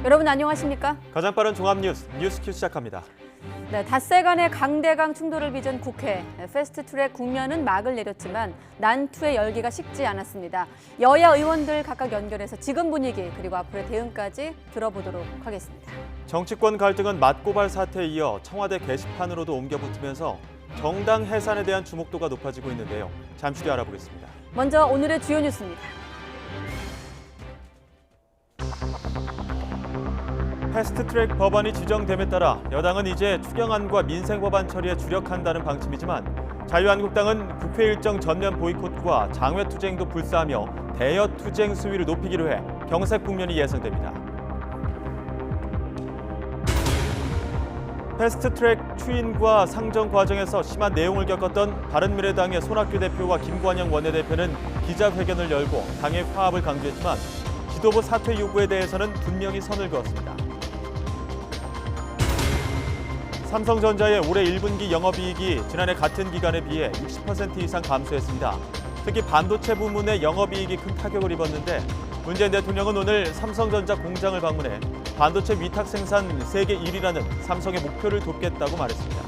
여러분 안녕하십니까? 가장 빠른 종합 뉴스큐 시작합니다. 네, 닷새 간의 강대강 충돌을 빚은 국회. 패스트트랙 국면은 막을 내렸지만 난투의 열기가 식지 않았습니다. 여야 의원들 각각 연결해서 지금 분위기 그리고 앞으로의 대응까지 들어보도록 하겠습니다. 정치권 갈등은 맞고발 사태에 이어 청와대 게시판으로도 옮겨붙으면서 정당 해산에 대한 주목도가 높아지고 있는데요. 잠시 뒤 알아보겠습니다. 먼저 오늘의 주요 뉴스입니다. 패스트트랙 법안이 지정됨에 따라 여당은 이제 추경안과 민생 법안 처리에 주력한다는 방침이지만 자유한국당은 국회 일정 전면 보이콧과 장외투쟁도 불사하며 대여투쟁 수위를 높이기로 해 경색 국면이 예상됩니다. 패스트트랙 추인과 상정 과정에서 심한 내용을 겪었던 바른미래당의 손학규 대표와 김관영 원내대표는 기자회견을 열고 당의 화합을 강조했지만 지도부 사퇴 요구에 대해서는 분명히 선을 그었습니다. 삼성전자의 올해 1분기 영업이익이 지난해 같은 기간에 비해 60% 이상 감소했습니다. 특히 반도체 부문의 영업이익이 큰 타격을 입었는데 문재인 대통령은 오늘 삼성전자 공장을 방문해 반도체 위탁 생산 세계 1위라는 삼성의 목표를 돕겠다고 말했습니다.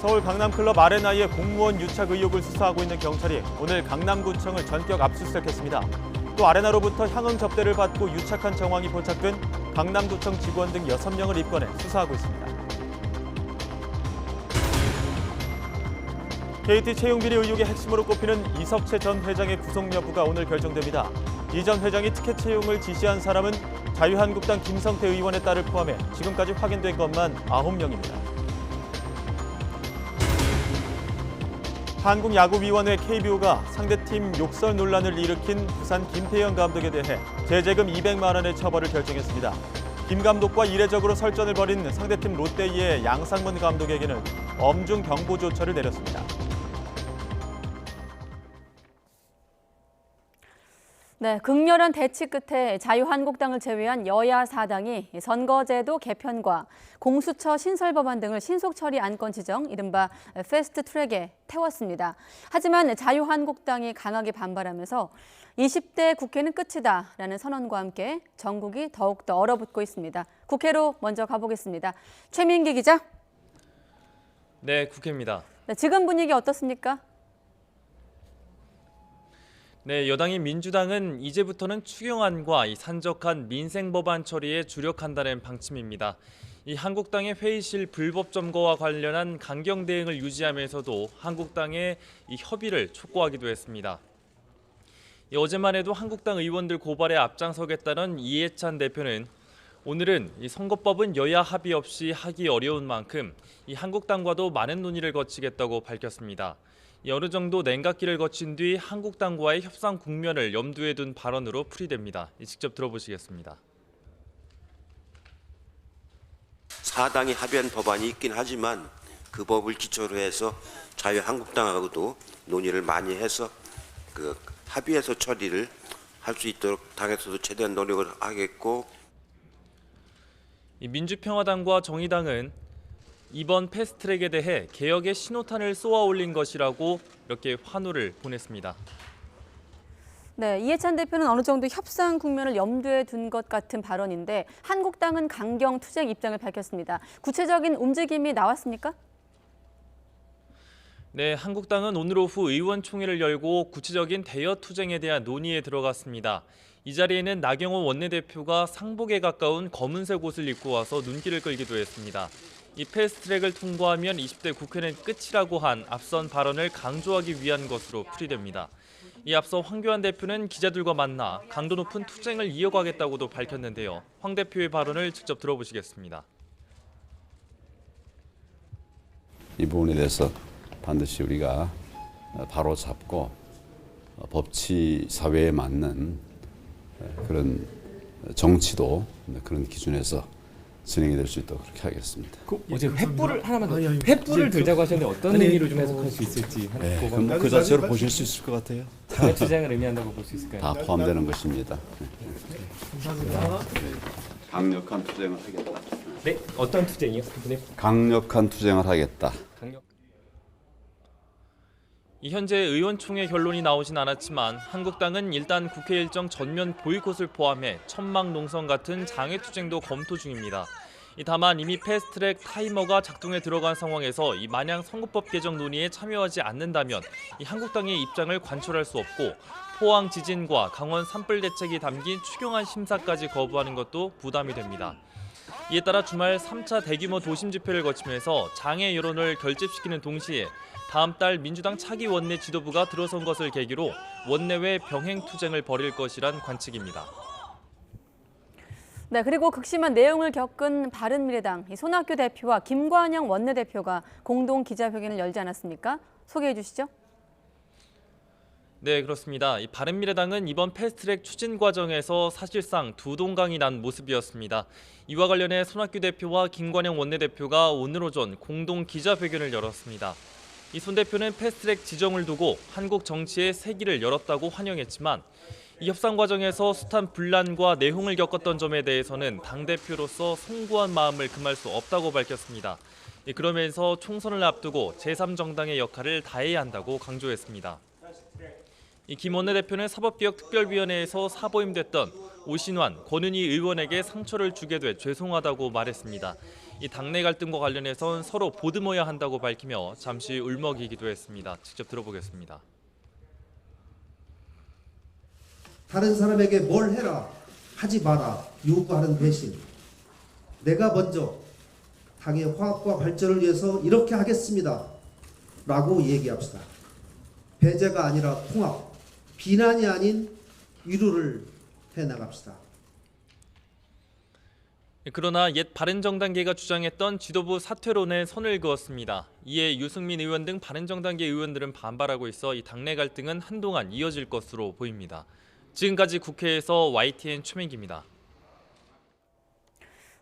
서울 강남클럽 아레나의 공무원 유착 의혹을 수사하고 있는 경찰이 오늘 강남구청을 전격 압수수색했습니다. 또 아레나로부터 향응 접대를 받고 유착한 정황이 포착된 강남구청 직원 등 6명을 입건해 수사하고 있습니다. KT 채용비리 의혹의 핵심으로 꼽히는 이석채 전 회장의 구속 여부가 오늘 결정됩니다. 이 전 회장이 티켓 채용을 지시한 사람은 자유한국당 김성태 의원의 딸을 포함해 지금까지 확인된 것만 9명입니다. 한국야구위원회 KBO가 상대팀 욕설 논란을 일으킨 부산 김태형 감독에 대해 제재금 200만 원의 처벌을 결정했습니다. 김 감독과 이례적으로 설전을 벌인 상대팀 롯데의 양상문 감독에게는 엄중 경고 조처를 내렸습니다. 네, 극렬한 대치 끝에 자유한국당을 제외한 여야 4당이 선거제도 개편과 공수처 신설 법안 등을 신속 처리 안건 지정, 이른바 패스트트랙에 태웠습니다. 하지만 자유한국당이 강하게 반발하면서 20대 국회는 끝이다라는 선언과 함께 전국이 더욱더 얼어붙고 있습니다. 국회로 먼저 가보겠습니다. 최민기 기자. 네, 국회입니다. 네, 지금 분위기 어떻습니까? 네, 여당인 민주당은 이제부터는 추경안과 이 산적한 민생 법안 처리에 주력한다는 방침입니다. 이 한국당의 회의실 불법 점거와 관련한 강경 대응을 유지하면서도 한국당의 이 협의를 촉구하기도 했습니다. 어제만 해도 한국당 의원들 고발에 앞장서겠다는 이해찬 대표는 오늘은 이 선거법은 여야 합의 없이 하기 어려운 만큼 이 한국당과도 많은 논의를 거치겠다고 밝혔습니다. 어느 정도 냉각기를 거친 뒤 한국당과의 협상 국면을 염두에 둔 발언으로 풀이됩니다. 직접 들어보시겠습니다. 사당이 합의한 법안이 있긴 하지만 그 법을 기초로 해서 자유한국당하고도 논의를 많이 해서 그 합의해서 처리를 할 수 있도록 당에서도 최대한 노력을 하겠고, 민주평화당과 정의당은 이번 패스트트랙에 대해 개혁의 신호탄을 쏘아 올린 것이라고 이렇게 환호를 보냈습니다. 네, 이해찬 대표는 어느 정도 협상 국면을 염두에 둔 것 같은 발언인데 한국당은 강경 투쟁 입장을 밝혔습니다. 구체적인 움직임이 나왔습니까? 네, 한국당은 오늘 오후 의원총회를 열고 구체적인 대여 투쟁에 대한 논의에 들어갔습니다. 이 자리에는 나경원 원내대표가 상복에 가까운 검은색 옷을 입고 와서 눈길을 끌기도 했습니다. 이 패스트트랙을 통과하면 20대 국회는 끝이라고 한 앞선 발언을 강조하기 위한 것으로 풀이됩니다. 이 앞서 황교안 대표는 기자들과 만나 강도 높은 투쟁을 이어가겠다고도 밝혔는데요. 황 대표의 발언을 직접 들어보시겠습니다. 이 부분에 대해서 반드시 우리가 바로 잡고 법치 사회에 맞는 그런 정치도 그런 기준에서 진행이 될 수 있도록 그렇게 하겠습니다. 어제 횃불을 하나만 더 횃불을 들자고 하셨는데 어떤 의미로 좀 해석할 수 있을지 그럼 그 자체로 보실 수 있을 것 같아요. 장외투쟁을 의미한다고 볼 수 있을까요? 다 포함되는 것입니다. 감사합니다. 강력한 투쟁을 하겠다. 네, 어떤 투쟁이요? 강력한 투쟁을 하겠다. 현재 의원총회 결론이 나오진 않았지만 한국당은 일단 국회 일정 전면 보이콧을 포함해 천막 농성 같은 장외투쟁도 검토 중입니다. 다만 이미 패스트트랙 타이머가 작동에 들어간 상황에서 마냥 선거법 개정 논의에 참여하지 않는다면 한국당의 입장을 관철할 수 없고 포항 지진과 강원 산불 대책이 담긴 추경안 심사까지 거부하는 것도 부담이 됩니다. 이에 따라 주말 3차 대규모 도심 집회를 거치면서 장애 여론을 결집시키는 동시에 다음 달 민주당 차기 원내 지도부가 들어선 것을 계기로 원내외 병행 투쟁을 벌일 것이란 관측입니다. 네, 그리고 극심한 내용을 겪은 바른미래당 손학규 대표와 김관영 원내대표가 공동 기자회견을 열지 않았습니까? 소개해 주시죠. 네, 그렇습니다. 바른미래당은 이번 패스트트랙 추진 과정에서 사실상 두 동강이 난 모습이었습니다. 이와 관련해 손학규 대표와 김관영 원내대표가 오늘 오전 공동 기자회견을 열었습니다. 손 대표는 패스트트랙 지정을 두고 한국 정치에 새 길을 열었다고 환영했지만 이 협상 과정에서 숱한 분란과 내홍을 겪었던 점에 대해서는 당대표로서 송구한 마음을 금할 수 없다고 밝혔습니다. 그러면서 총선을 앞두고 제3정당의 역할을 다해야 한다고 강조했습니다. 김 원내대표는 사법개혁특별위원회에서 사보임됐던 오신환, 권은희 의원에게 상처를 주게 돼 죄송하다고 말했습니다. 당내 갈등과 관련해선 서로 보듬어야 한다고 밝히며 잠시 울먹이기도 했습니다. 직접 들어보겠습니다. 다른 사람에게 뭘 해라, 하지 마라 요구하는 대신 내가 먼저 당의 화합과 발전을 위해서 이렇게 하겠습니다 라고 얘기합시다. 배제가 아니라 통합, 비난이 아닌 위로를 해나갑시다. 그러나 옛 바른정당계가 주장했던 지도부 사퇴론에 선을 그었습니다. 이에 유승민 의원 등 바른정당계 의원들은 반발하고 있어 당내 갈등은 한동안 이어질 것으로 보입니다. 지금까지 국회에서 YTN 최민기입니다.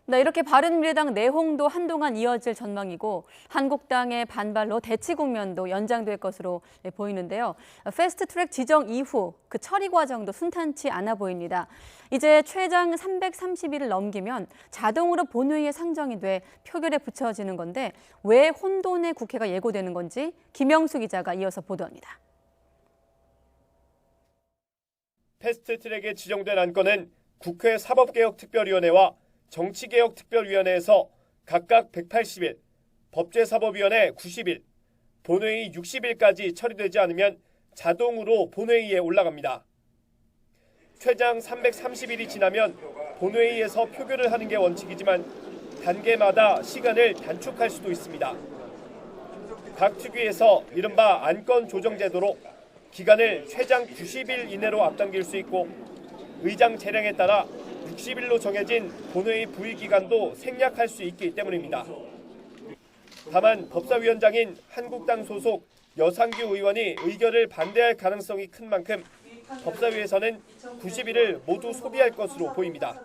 네, 이렇게 바른미래당 내홍도 한동안 이어질 전망이고 한국당의 반발로 대치 국면도 연장될 것으로 보이는데요. 패스트트랙 지정 이후 그 처리 과정도 순탄치 않아 보입니다. 이제 최장 330일을 넘기면 자동으로 본회의에 상정이 돼 표결에 붙여지는 건데 왜 혼돈의 국회가 예고되는 건지 김영수 기자가 이어서 보도합니다. 패스트트랙에 지정된 안건은 국회 사법개혁특별위원회와 정치개혁특별위원회에서 각각 180일, 법제사법위원회 90일, 본회의 60일까지 처리되지 않으면 자동으로 본회의에 올라갑니다. 최장 330일이 지나면 본회의에서 표결을 하는 게 원칙이지만 단계마다 시간을 단축할 수도 있습니다. 각 특위에서 이른바 안건 조정제도로 기간을 최장 90일 이내로 앞당길 수 있고 의장 재량에 따라 60일로 정해진 본회의 부의 기간도 생략할 수 있기 때문입니다. 다만 법사위원장인 한국당 소속 여상규 의원이 의결을 반대할 가능성이 큰 만큼 법사위에서는 90일을 모두 소비할 것으로 보입니다.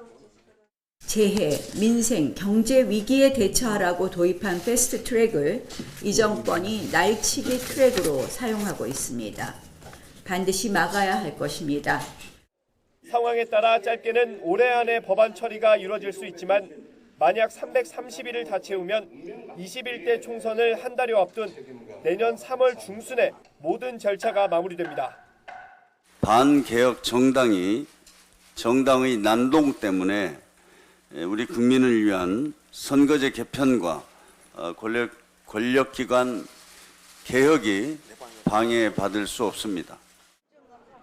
재해, 민생, 경제 위기에 대처하라고 도입한 패스트트랙을 이 정권이 날치기 트랙으로 사용하고 있습니다. 반드시 막아야 할 것입니다. 상황에 따라 짧게는 올해 안에 법안 처리가 이루어질 수 있지만 만약 330일을 다 채우면 21대 총선을 한 달여 앞둔 내년 3월 중순에 모든 절차가 마무리됩니다. 반개혁 정당의 난동 때문에 우리 국민을 위한 선거제 개편과 권력기관 개혁이 방해받을 수 없습니다.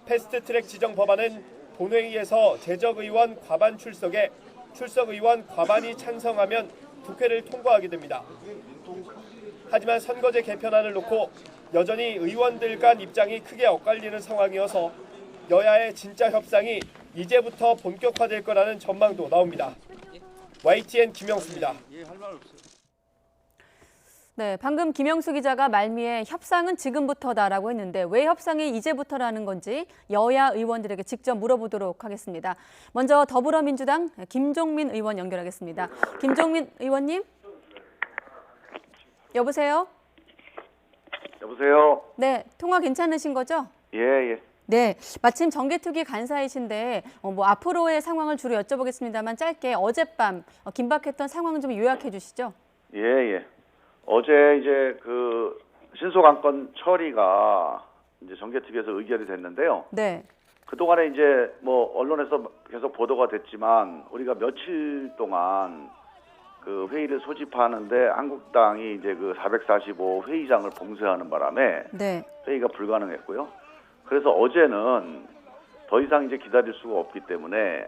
패스트트랙 지정 법안은 본회의에서 재적의원 과반 출석에 출석의원 과반이 찬성하면 국회를 통과하게 됩니다. 하지만 선거제 개편안을 놓고 여전히 의원들 간 입장이 크게 엇갈리는 상황이어서 여야의 진짜 협상이 이제부터 본격화될 거라는 전망도 나옵니다. YTN 김영수입니다. 네, 방금 김영수 기자가 말미에 협상은 지금부터다라고 했는데 왜 협상이 이제부터라는 건지 여야 의원들에게 직접 물어보도록 하겠습니다. 먼저 더불어민주당 김종민 의원 연결하겠습니다. 김종민 의원님, 여보세요? 여보세요? 네, 통화 괜찮으신 거죠? 예. 네, 마침 정개특위 간사이신데 앞으로의 상황을 주로 여쭤보겠습니다만 짧게 어젯밤 긴박했던 상황 좀 요약해 주시죠. 예. 어제 이제 그 신속안건 처리가 이제 정개특위에서 의결이 됐는데요. 네. 그동안에 이제 뭐 언론에서 계속 보도가 됐지만 우리가 며칠 동안 그 회의를 소집하는데 한국당이 이제 그 445 회의장을 봉쇄하는 바람에 네. 회의가 불가능했고요. 그래서 어제는 더 이상 이제 기다릴 수가 없기 때문에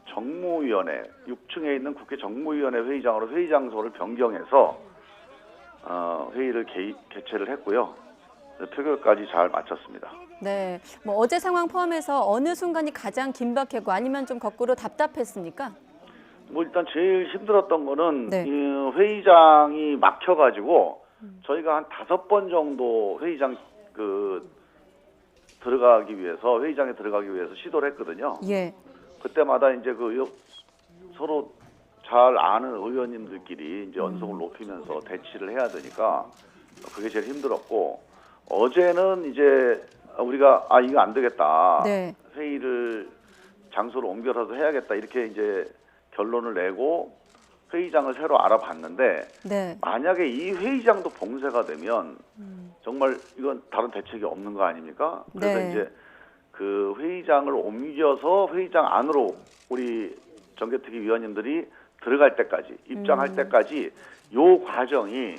정무위원회 6층에 있는 국회 정무위원회 회의장으로 회의 장소를 변경해서 회의를 개최를 했고요. 표결까지 잘 마쳤습니다. 네. 뭐 어제 상황 포함해서 어느 순간이 가장 긴박했고 아니면 좀 거꾸로 답답했습니까? 뭐 일단 제일 힘들었던 거는 네. 이 회의장이 막혀가지고 저희가 한 5번 정도 회의장 회의장에 들어가기 위해서 시도를 했거든요. 예. 그때마다 이제 서로 잘 아는 의원님들끼리 이제 연속을 높이면서 대치를 해야 되니까 그게 제일 힘들었고, 어제는 이제 우리가 이거 안 되겠다. 네. 회의를 장소를 옮겨서 해야겠다. 이렇게 이제 결론을 내고 회의장을 새로 알아봤는데, 네. 만약에 이 회의장도 봉쇄가 되면 정말 이건 다른 대책이 없는 거 아닙니까? 그래서 네. 이제 그 회의장을 옮겨서 회의장 안으로 우리 정개특위 위원님들이 들어갈 때까지, 입장할 때까지 요 과정이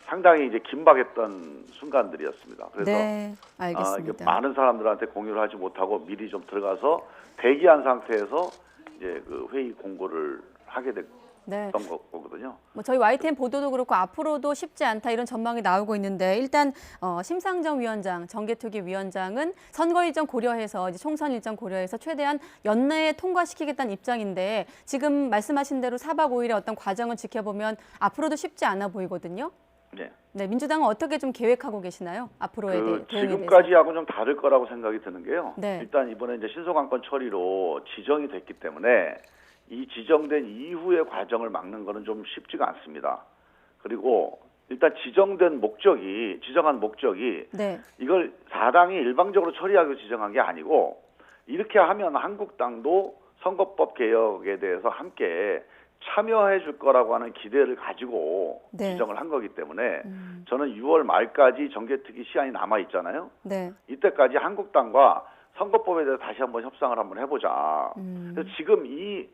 상당히 이제 긴박했던 순간들이었습니다. 그래서 네. 알겠습니다. 이게 많은 사람들한테 공유를 하지 못하고 미리 좀 들어가서 대기한 상태에서 이제 그 회의 공고를 하게 됐던 네. 거거든요. 뭐 저희 YTN 보도도 그렇고 앞으로도 쉽지 않다 이런 전망이 나오고 있는데, 일단 심상정 위원장, 정개특위 위원장은 선거 일정 고려해서 이제 총선 일정 고려해서 최대한 연내에 통과시키겠다는 입장인데, 지금 말씀하신 대로 4박 5일의 어떤 과정을 지켜보면 앞으로도 쉽지 않아 보이거든요. 네. 네, 민주당은 어떻게 좀 계획하고 계시나요? 앞으로의 대응에 대해서. 지금까지하고는 좀 다를 거라고 생각이 드는 게요. 네. 일단 이번에 이제 신속안건 처리로 지정이 됐기 때문에 이 지정된 이후의 과정을 막는 거는 좀 쉽지가 않습니다. 그리고 일단 지정한 목적이 네. 이걸 4당이 일방적으로 처리하기로 지정한 게 아니고, 이렇게 하면 한국당도 선거법 개혁에 대해서 함께 참여해 줄 거라고 하는 기대를 가지고 네. 지정을 한 거기 때문에 저는 6월 말까지 정개특위 시한이 남아 있잖아요. 네. 이때까지 한국당과 선거법에 대해서 다시 한번 협상을 한번 해보자. 그래서 지금 이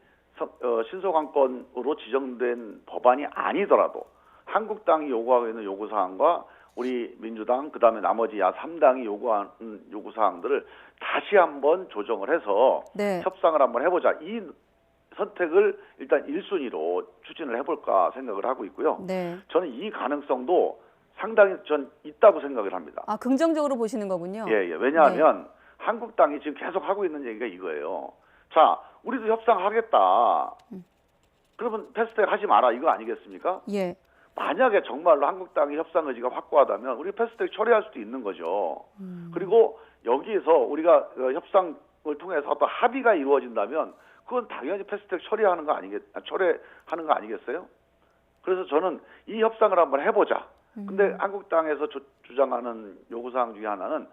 신속안건으로 지정된 법안이 아니더라도 한국당이 요구하고 있는 요구사항과 우리 민주당, 그다음에 나머지 야 3당이 요구하는 요구사항들을 다시 한번 조정을 해서 네. 협상을 한번 해보자. 이 선택을 일단 1순위로 추진을 해볼까 생각을 하고 있고요. 네. 저는 이 가능성도 상당히 전 있다고 생각을 합니다. 긍정적으로 보시는 거군요. 예. 왜냐하면 한국당이 지금 계속 하고 있는 얘기가 이거예요. 자, 우리도 협상하겠다. 그러면 패스트트랙 하지 마라, 이거 아니겠습니까? 예. 만약에 정말로 한국당이 협상 의지가 확고하다면 우리 패스트트랙 처리할 수도 있는 거죠. 그리고 여기에서 우리가 협상을 통해서 어떤 합의가 이루어진다면 그건 당연히 패스트트랙 처리하는 거 아니겠어요? 그래서 저는 이 협상을 한번 해보자. 근데 한국당에서 주장하는 요구사항 중에 하나는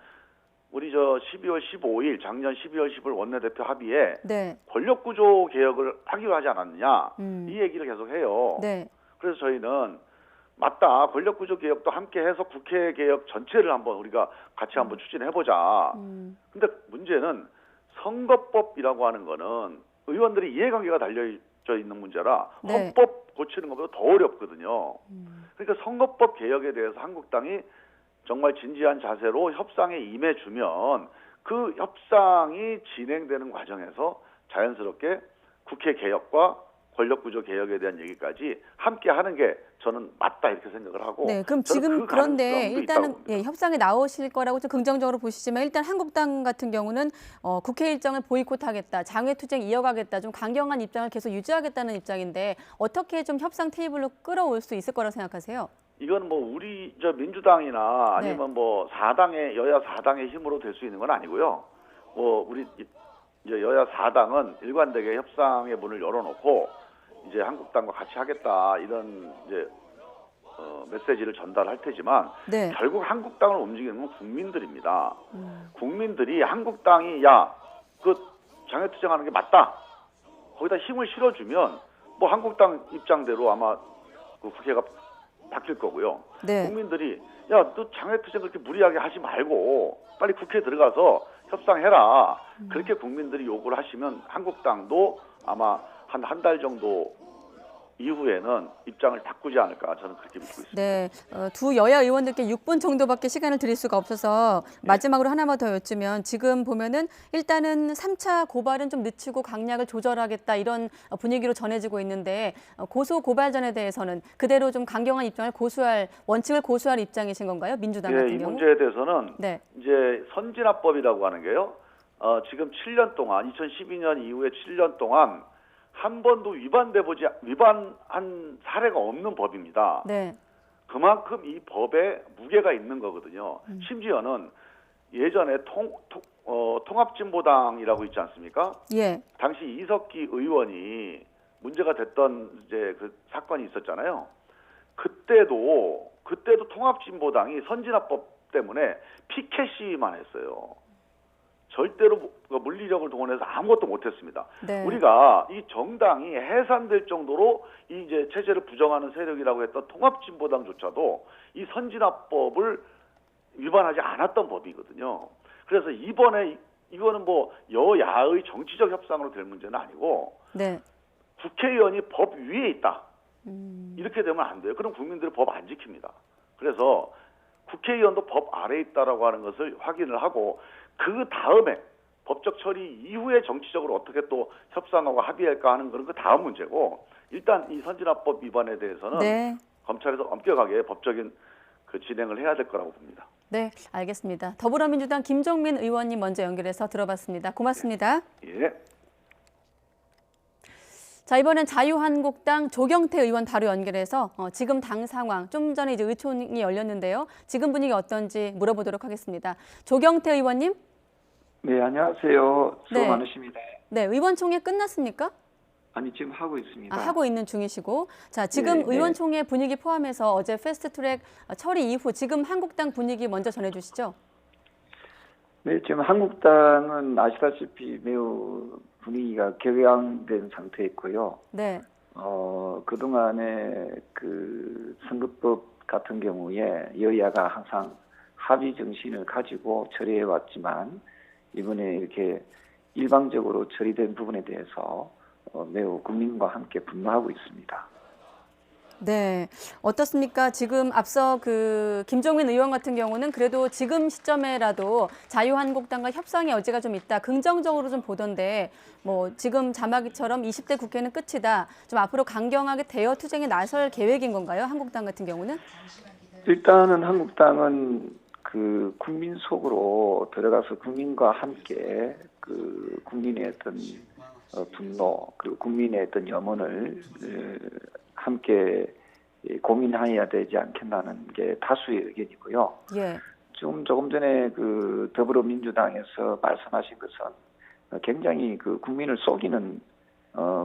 우리 12월 15일, 작년 12월 10일 원내대표 합의에 네. 권력구조 개혁을 하기로 하지 않았느냐, 이 얘기를 계속 해요. 네. 그래서 저희는 맞다, 권력구조 개혁도 함께 해서 국회 개혁 전체를 한번 우리가 같이 한번 추진해보자. 근데 문제는 선거법이라고 하는 거는 의원들의 이해관계가 달려져 있는 문제라 네. 헌법 고치는 것보다 더 어렵거든요. 그러니까 선거법 개혁에 대해서 한국당이 정말 진지한 자세로 협상에 임해주면 그 협상이 진행되는 과정에서 자연스럽게 국회 개혁과 권력구조 개혁에 대한 얘기까지 함께 하는 게 저는 맞다, 이렇게 생각을 하고. 네, 그럼 지금 그런데 일단은 있다고 협상에 나오실 거라고 좀 긍정적으로 보시지만, 일단 한국당 같은 경우는 국회 일정을 보이콧하겠다, 장외투쟁 이어가겠다, 좀 강경한 입장을 계속 유지하겠다는 입장인데, 어떻게 좀 협상 테이블로 끌어올 수 있을 거라고 생각하세요? 이건 뭐 우리 민주당이나 아니면 뭐 여야 4당의 힘으로 될 수 있는 건 아니고요. 뭐 우리 이제 여야 4당은 일관되게 협상의 문을 열어놓고 이제 한국당과 같이 하겠다, 이런 이제 메시지를 전달할 테지만, 네. 결국 한국당을 움직이는 건 국민들입니다. 국민들이 한국당이 그 장외투쟁하는 게 맞다, 거기다 힘을 실어주면 뭐 한국당 입장대로 아마 그 국회가 바뀔 거고요. 네. 국민들이 야, 너 장외투쟁 그렇게 무리하게 하지 말고 빨리 국회에 들어가서 협상해라. 그렇게 국민들이 요구를 하시면 한국당도 아마 한 달 정도 이후에는 입장을 바꾸지 않을까 저는 그렇게 믿고 있습니다. 네, 두 여야 의원들께 6분 정도밖에 시간을 드릴 수가 없어서 마지막으로 하나만 더 여쭈면 지금 보면은 일단은 3차 고발은 좀 늦추고 강약을 조절하겠다 이런 분위기로 전해지고 있는데 고소 고발전에 대해서는 그대로 좀 강경한 입장을 원칙을 고수할 입장이신 건가요? 민주당 같은 이 경우? 문제에 대해서는 네. 이제 선진화법이라고 하는 게요. 지금 7년 동안 2012년 이후에 7년 동안 한 번도 위반한 사례가 없는 법입니다. 네. 그만큼 이 법에 무게가 있는 거거든요. 심지어는 예전에 통합진보당이라고 있지 않습니까? 예. 당시 이석기 의원이 문제가 됐던 이제 그 사건이 있었잖아요. 그때도 통합진보당이 선진화법 때문에 피켓 시위만 했어요. 절대로 물리력을 동원해서 아무것도 못했습니다. 네. 우리가 이 정당이 해산될 정도로 이제 체제를 부정하는 세력이라고 했던 통합진보당조차도 이 선진화법을 위반하지 않았던 법이거든요. 그래서 이번에 이거는 뭐 여야의 정치적 협상으로 될 문제는 아니고 네. 국회의원이 법 위에 있다. 이렇게 되면 안 돼요. 그럼 국민들이 법 안 지킵니다. 그래서 국회의원도 법 아래에 있다라고 하는 것을 확인을 하고 그 다음에 법적 처리 이후에 정치적으로 어떻게 또 협상하고 합의할까 하는 그런 그 다음 문제고 일단 이 선진화법 위반에 대해서는 네. 검찰에서 엄격하게 법적인 그 진행을 해야 될 거라고 봅니다. 네, 알겠습니다. 더불어민주당 김종민 의원님 먼저 연결해서 들어봤습니다. 고맙습니다. 예. 자, 이번엔 자유한국당 조경태 의원 바로 연결해서 지금 당 상황, 좀 전에 이제 의총이 열렸는데요. 지금 분위기 어떤지 물어보도록 하겠습니다. 조경태 의원님. 네, 안녕하세요. 수고 네. 많으십니다. 네, 의원총회 끝났습니까? 아니, 지금 하고 있습니다. 하고 있는 중이시고. 자, 지금 네, 의원총회 분위기 포함해서 어제 패스트트랙 처리 이후 지금 한국당 분위기 먼저 전해주시죠. 네, 지금 한국당은 아시다시피 매우 분위기가 격양된 상태였고요. 네. 그동안에 그 선거법 같은 경우에 여야가 항상 합의 정신을 가지고 처리해 왔지만 이번에 이렇게 일방적으로 처리된 부분에 대해서 매우 국민과 함께 분노하고 있습니다. 네, 어떻습니까? 지금 앞서 그 김종민 의원 같은 경우는 그래도 지금 시점에라도 자유한국당과 협상의 여지가 좀 있다. 긍정적으로 좀 보던데 뭐 지금 자막이처럼 20대 국회는 끝이다. 좀 앞으로 강경하게 대여 투쟁에 나설 계획인 건가요? 한국당 같은 경우는? 일단은 한국당은 그 국민 속으로 들어가서 국민과 함께 그 국민의 어떤 분노 그리고 국민의 어떤 염원을 함께 고민해야 되지 않겠나는 게 다수의 의견이고요. 예. 조금 전에 그 더불어민주당에서 말씀하신 것은 굉장히 그 국민을 속이는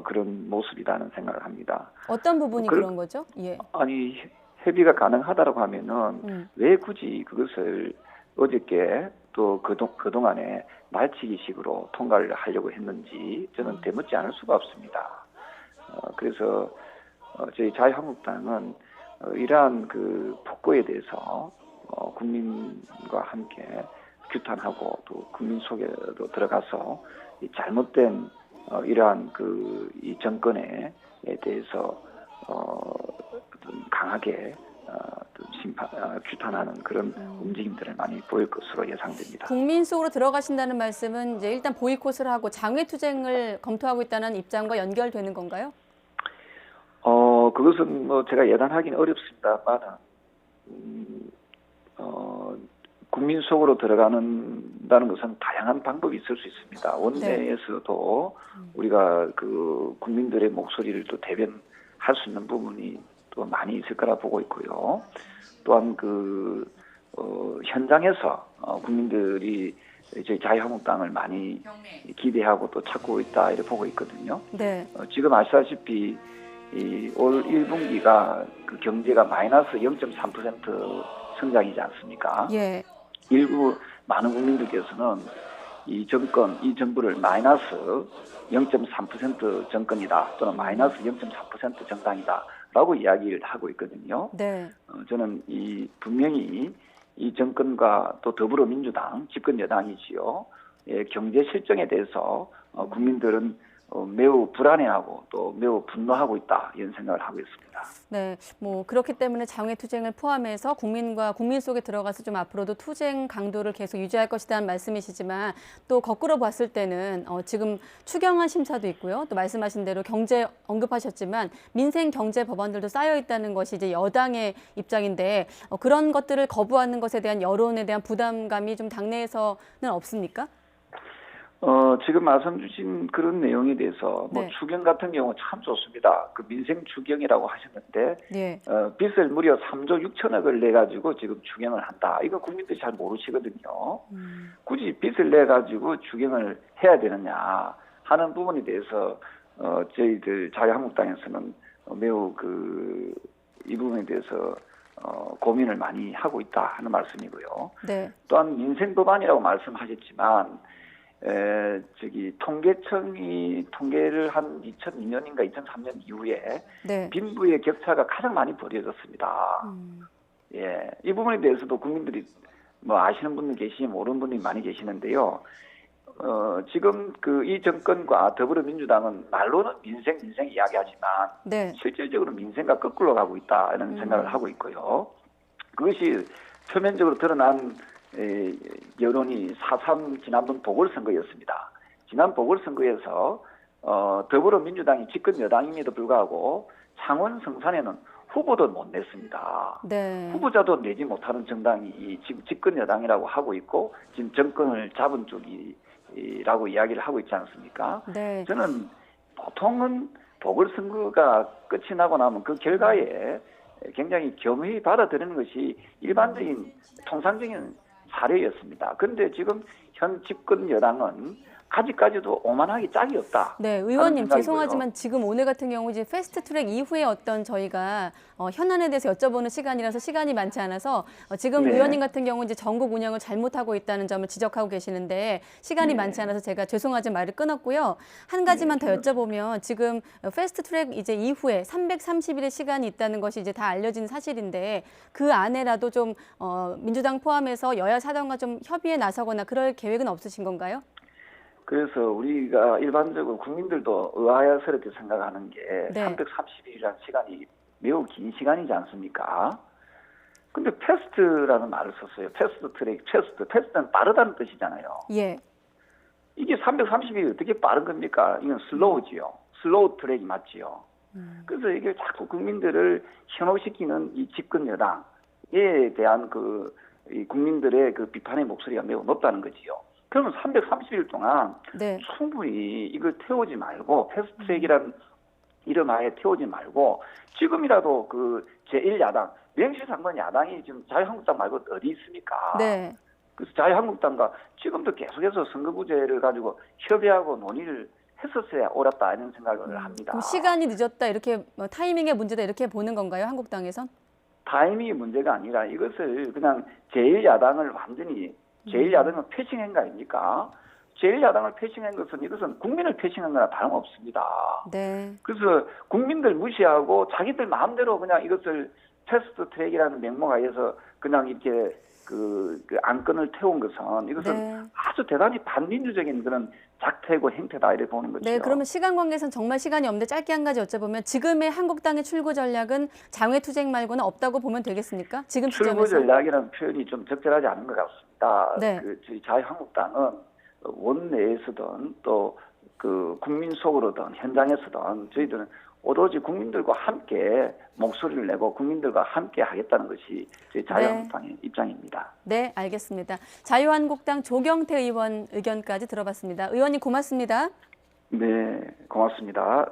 그런 모습이라는 생각을 합니다. 어떤 부분이 그런 거죠? 예. 아니 협의가 가능하다고 하면은 왜 굳이 그것을 어저께 또 그동안에 말치기식으로 통과를 하려고 했는지 저는 되묻지 않을 수가 없습니다. 그래서 저희 자유한국당은 이러한 그 폭거에 대해서 국민과 함께 규탄하고 또 국민 속에도 들어가서 이 잘못된 이러한 그 이 정권에 대해서 강하게 규탄하는 그런 움직임들을 많이 보일 것으로 예상됩니다. 국민 속으로 들어가신다는 말씀은 이제 일단 보이콧을 하고 장외투쟁을 검토하고 있다는 입장과 연결되는 건가요? 그것은 뭐 제가 예단하기는 어렵습니다만은 국민 속으로 들어가는다는 것은 다양한 방법이 있을 수 있습니다. 원내에서도 우리가 그 국민들의 목소리를 또 대변할 수 있는 부분이 또 많이 있을 거라 보고 있고요. 또한 그 현장에서 국민들이 저희 자유한국당을 많이 기대하고 또 찾고 있다 이렇게 보고 있거든요. 네. 지금 아시다시피 올 1분기가 그 경제가 마이너스 0.3% 성장이지 않습니까? 예. 일부 많은 국민들께서는 이 정부를 마이너스 0.3% 정권이다 또는 마이너스 0.3% 정당이다 라고 이야기를 하고 있거든요. 네. 저는 분명히 이 정권과 또 더불어민주당 집권 여당이지요. 예, 경제 실정에 대해서 국민들은 매우 불안해하고 또 매우 분노하고 있다 이런 생각을 하고 있습니다. 네, 뭐 그렇기 때문에 장외 투쟁을 포함해서 국민과 국민 속에 들어가서 좀 앞으로도 투쟁 강도를 계속 유지할 것이라는 말씀이시지만 또 거꾸로 봤을 때는 지금 추경안 심사도 있고요. 또 말씀하신 대로 경제 언급하셨지만 민생 경제 법안들도 쌓여 있다는 것이 이제 여당의 입장인데 그런 것들을 거부하는 것에 대한 여론에 대한 부담감이 좀 당내에서는 없습니까? 지금 말씀 주신 그런 내용에 대해서 뭐 네. 추경 같은 경우 참 좋습니다. 그 민생 추경이라고 하셨는데 네. 빚을 무려 3조 6천억을 내 가지고 지금 추경을 한다. 이거 국민들이 잘 모르시거든요. 굳이 빚을 내 가지고 추경을 해야 되느냐 하는 부분에 대해서 저희들 자유한국당에서는 매우 이 부분에 대해서 고민을 많이 하고 있다 하는 말씀이고요. 네. 또한 민생 법안이라고 말씀하셨지만 통계청이 통계를 한 2002년인가 2003년 이후에 네. 빈부의 격차가 가장 많이 벌어졌습니다. 예, 이 부분에 대해서도 국민들이 뭐 아시는 분들 계시지 모르는 분들이 많이 계시는데요. 지금 이 정권과 더불어민주당은 말로는 민생 이야기하지만 네. 실질적으로 민생과 거꾸로 가고 있다 이런 생각을 하고 있고요. 그것이 표면적으로 드러난 여론이 4.3 지난번 보궐선거였습니다. 지난 보궐선거에서 더불어민주당이 집권 여당임에도 불구하고 창원 성산에는 후보도 못 냈습니다. 네. 후보자도 내지 못하는 정당이 지금 집권 여당이라고 하고 있고 지금 정권을 잡은 쪽이라고 이야기를 하고 있지 않습니까? 네. 저는 보통은 보궐선거가 끝이 나고 나면 그 결과에 굉장히 겸허히 받아들이는 것이 일반적인 통상적인 사례였습니다. 그런데 지금 현 집권 여당은 아직까지도 오만하기 짝이 없다. 네, 의원님 죄송하지만 지금 오늘 같은 경우 이제 패스트트랙 이후에 어떤 저희가 현안에 대해서 여쭤보는 시간이라서 시간이 많지 않아서 지금 네. 의원님 같은 경우 이제 전국 운영을 잘못하고 있다는 점을 지적하고 계시는데 시간이 많지 않아서 제가 죄송하지만 말을 끊었고요. 한 가지만 더 여쭤보면 지금 패스트트랙 이제 이후에 330일의 시간이 있다는 것이 이제 다 알려진 사실인데 그 안에라도 좀 민주당 포함해서 여야 사당과 좀 협의에 나서거나 그럴 계획은 없으신 건가요? 그래서 우리가 일반적으로 국민들도 의아스럽게 생각하는 게 네. 330일이라는 시간이 매우 긴 시간이지 않습니까? 근데 패스트라는 말을 썼어요. 패스트는 빠르다는 뜻이잖아요. 예. 이게 330일이 어떻게 빠른 겁니까? 이건 슬로우지요. 슬로우 트랙이 맞지요. 그래서 이게 자꾸 국민들을 현혹시키는 이 집권 여당에 대한 이 국민들의 비판의 목소리가 매우 높다는 거지요. 그러면 330일 동안 네. 충분히 이걸 태우지 말고 패스트트랙이라는 이름 하에 태우지 말고 지금이라도 제1야당 명실상부한 야당이 지금 자유한국당 말고 어디 있습니까? 네. 그래서 자유한국당과 지금도 계속해서 선거구제를 가지고 협의하고 논의를 했었어야 옳았다 이런 생각을 합니다. 그럼 시간이 늦었다 이렇게 타이밍의 문제다 이렇게 보는 건가요? 한국당에선? 타이밍이 문제가 아니라 이것을 그냥 제1야당을 완전히 제1야당은 패싱한 거 아닙니까? 제1야당을 패싱한 것은 이것은 국민을 패싱한 거나 다름없습니다. 네. 그래서 국민들 무시하고 자기들 마음대로 그냥 이것을 패스트 트랙이라는 명목 하에서 그냥 이렇게 안건을 태운 것은 이것은 네. 아주 대단히 반민주적인 그런 작태고 행태다 이렇게 보는 거죠. 네, 그러면 시간 관계상 정말 시간이 없는데 짧게 한 가지 여쭤보면 지금의 한국당의 출구 전략은 장외 투쟁 말고는 없다고 보면 되겠습니까? 지금 출구 시점에서? 전략이라는 표현이 좀 적절하지 않은 것 같습니다. 네. 저희 자유한국당은 원내에서든 또 국민 속으로든 현장에서든 저희들은 오로지 국민들과 함께 목소리를 내고 국민들과 함께 하겠다는 것이 저희 자유한국당의 입장입니다. 네, 알겠습니다. 자유한국당 조경태 의원 의견까지 들어봤습니다. 의원님 고맙습니다. 네, 고맙습니다.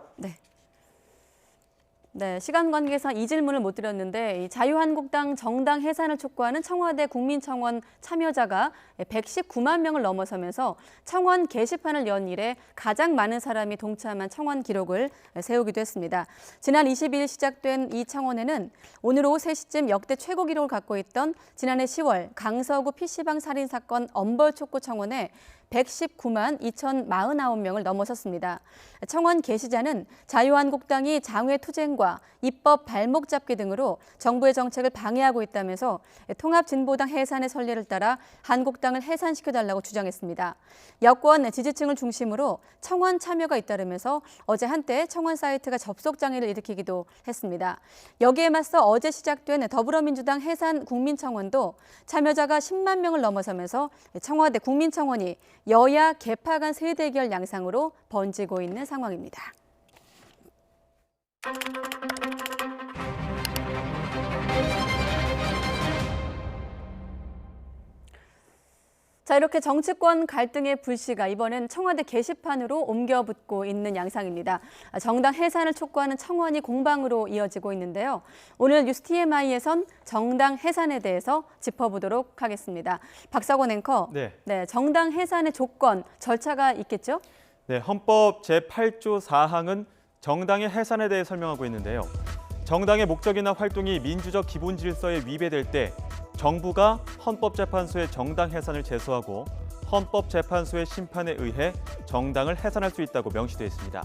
네, 시간 관계상 이 질문을 못 드렸는데 자유한국당 정당 해산을 촉구하는 청와대 국민청원 참여자가 119만 명을 넘어서면서 청원 게시판을 연 이래 가장 많은 사람이 동참한 청원 기록을 세우기도 했습니다. 지난 22일 시작된 이 청원에는 오늘 오후 3시쯤 역대 최고 기록을 갖고 있던 지난해 10월 강서구 PC방 살인 사건 엄벌 촉구 청원에 119만 2,049명을 넘어섰습니다. 청원 게시자는 자유한국당이 장외 투쟁과 입법 발목 잡기 등으로 정부의 정책을 방해하고 있다면서 통합진보당 해산의 선례를 따라 한국당을 해산시켜달라고 주장했습니다. 여권 지지층을 중심으로 청원 참여가 잇따르면서 어제 한때 청원 사이트가 접속 장애를 일으키기도 했습니다. 여기에 맞서 어제 시작된 더불어민주당 해산 국민청원도 참여자가 10만 명을 넘어서면서 청와대 국민청원이 여야 개파 간 세대결 양상으로 번지고 있는 상황입니다. 자, 이렇게 정치권 갈등의 불씨가 이번엔 청와대 게시판으로 옮겨 붙고 있는 양상입니다. 정당 해산을 촉구하는 청원이 공방으로 이어지고 있는데요. 오늘 뉴스 TMI에선 정당 해산에 대해서 짚어보도록 하겠습니다. 박사권 앵커, 네, 정당 해산의 조건, 절차가 있겠죠? 네, 헌법 제8조 4항은 정당의 해산에 대해 설명하고 있는데요. 정당의 목적이나 활동이 민주적 기본 질서에 위배될 때 정부가 헌법재판소에 정당 해산을 제소하고 헌법재판소의 심판에 의해 정당을 해산할 수 있다고 명시되어 있습니다.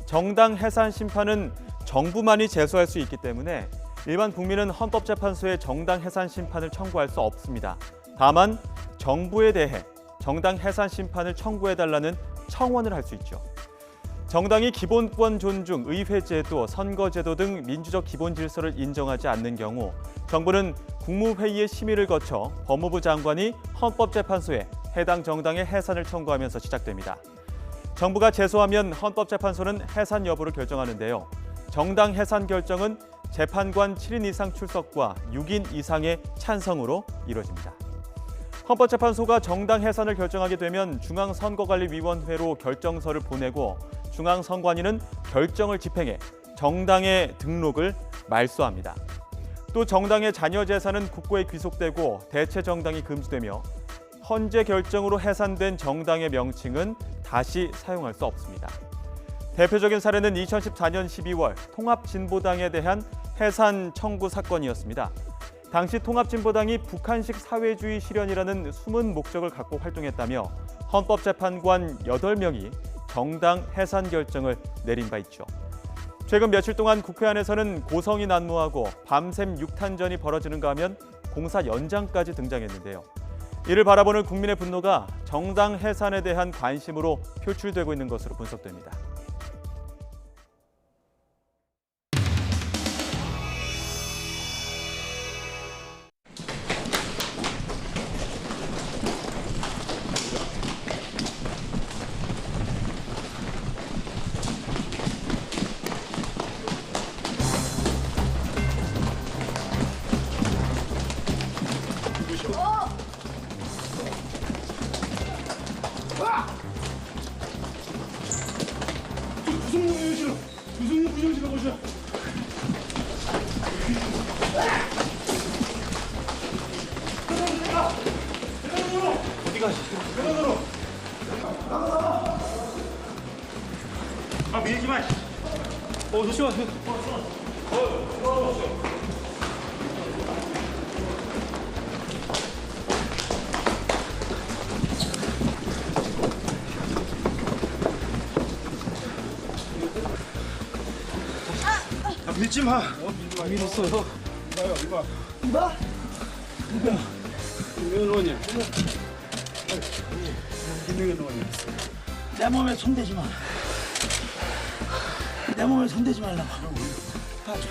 정당 해산 심판은 정부만이 제소할 수 있기 때문에 일반 국민은 헌법재판소에 정당 해산 심판을 청구할 수 없습니다. 다만 정부에 대해 정당 해산 심판을 청구해달라는 청원을 할 수 있죠. 정당이 기본권 존중, 의회제도, 선거제도 등 민주적 기본 질서를 인정하지 않는 경우 정부는 국무회의의 심의를 거쳐 법무부 장관이 헌법재판소에 해당 정당의 해산을 청구하면서 시작됩니다. 정부가 제소하면 헌법재판소는 해산 여부를 결정하는데요. 정당 해산 결정은 재판관 7인 이상 출석과 6인 이상의 찬성으로 이루어집니다. 헌법재판소가 정당 해산을 결정하게 되면 중앙선거관리위원회로 결정서를 보내고 중앙선관위는 결정을 집행해 정당의 등록을 말소합니다. 또 정당의 자녀 재산은 국고에 귀속되고 대체 정당이 금지되며 헌재 결정으로 해산된 정당의 명칭은 다시 사용할 수 없습니다. 대표적인 사례는 2014년 12월 통합진보당에 대한 해산 청구 사건이었습니다. 당시 통합진보당이 북한식 사회주의 실현이라는 숨은 목적을 갖고 활동했다며 헌법재판관 8명이 정당 해산 결정을 내린 바 있죠. 최근 며칠 동안 국회 안에서는 고성이 난무하고 밤샘 육탄전이 벌어지는가 하면 공사 연장까지 등장했는데요. 이를 바라보는 국민의 분노가 정당 해산에 대한 관심으로 표출되고 있는 것으로 분석됩니다. 밀지 마. 조심하. 밀지 마. 밀었어요. 이봐요, 이봐. 이봐? 김명현 의원님. 김명현 의원님. 내 몸에 손대지 마. 내 몸에 손대지 말라고. 봐줘.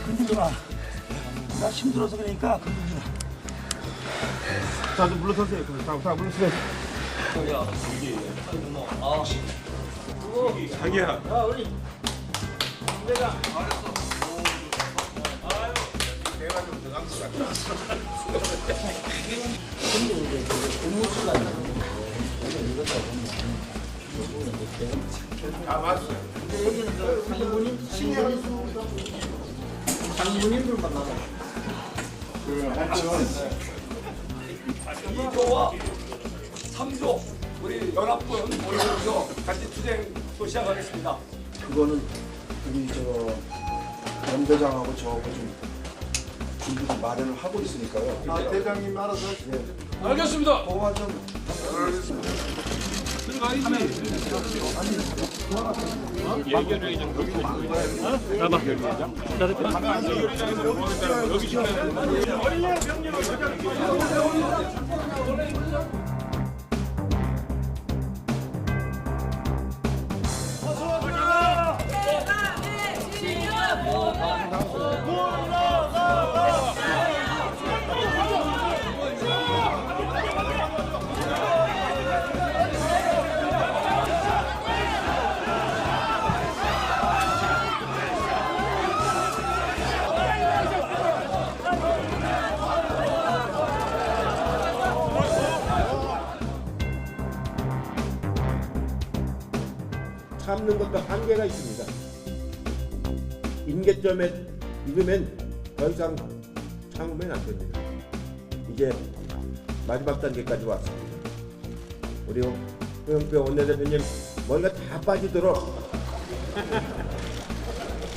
건들지 마. 나 힘들어서 그러니까 건들지 마. 자, 좀 물러서세요. 자, 물러서세요. 자기야. 야, 우리 내가 알았어. 아유, 내가 좀 아, 맞어. 근데 여기는 그 상무님들만 나가. 하여튼 2조와 3조 우리 연합군 모여서 같이 투쟁 또 시작하겠습니다. 그거는 우리 연대장하고 저하고 좀 준비를 마련을 하고 있으니까요. 대장님 알아서 네. 알겠습니다. 그거만 좀 참는 것도 한계가 있습니다. 임계점에 이르면 더 이상 참으면 안 됩니다. 이제 마지막 단계까지 왔습니다. 우리 홍영표 원내대표님 머리가 다 빠지도록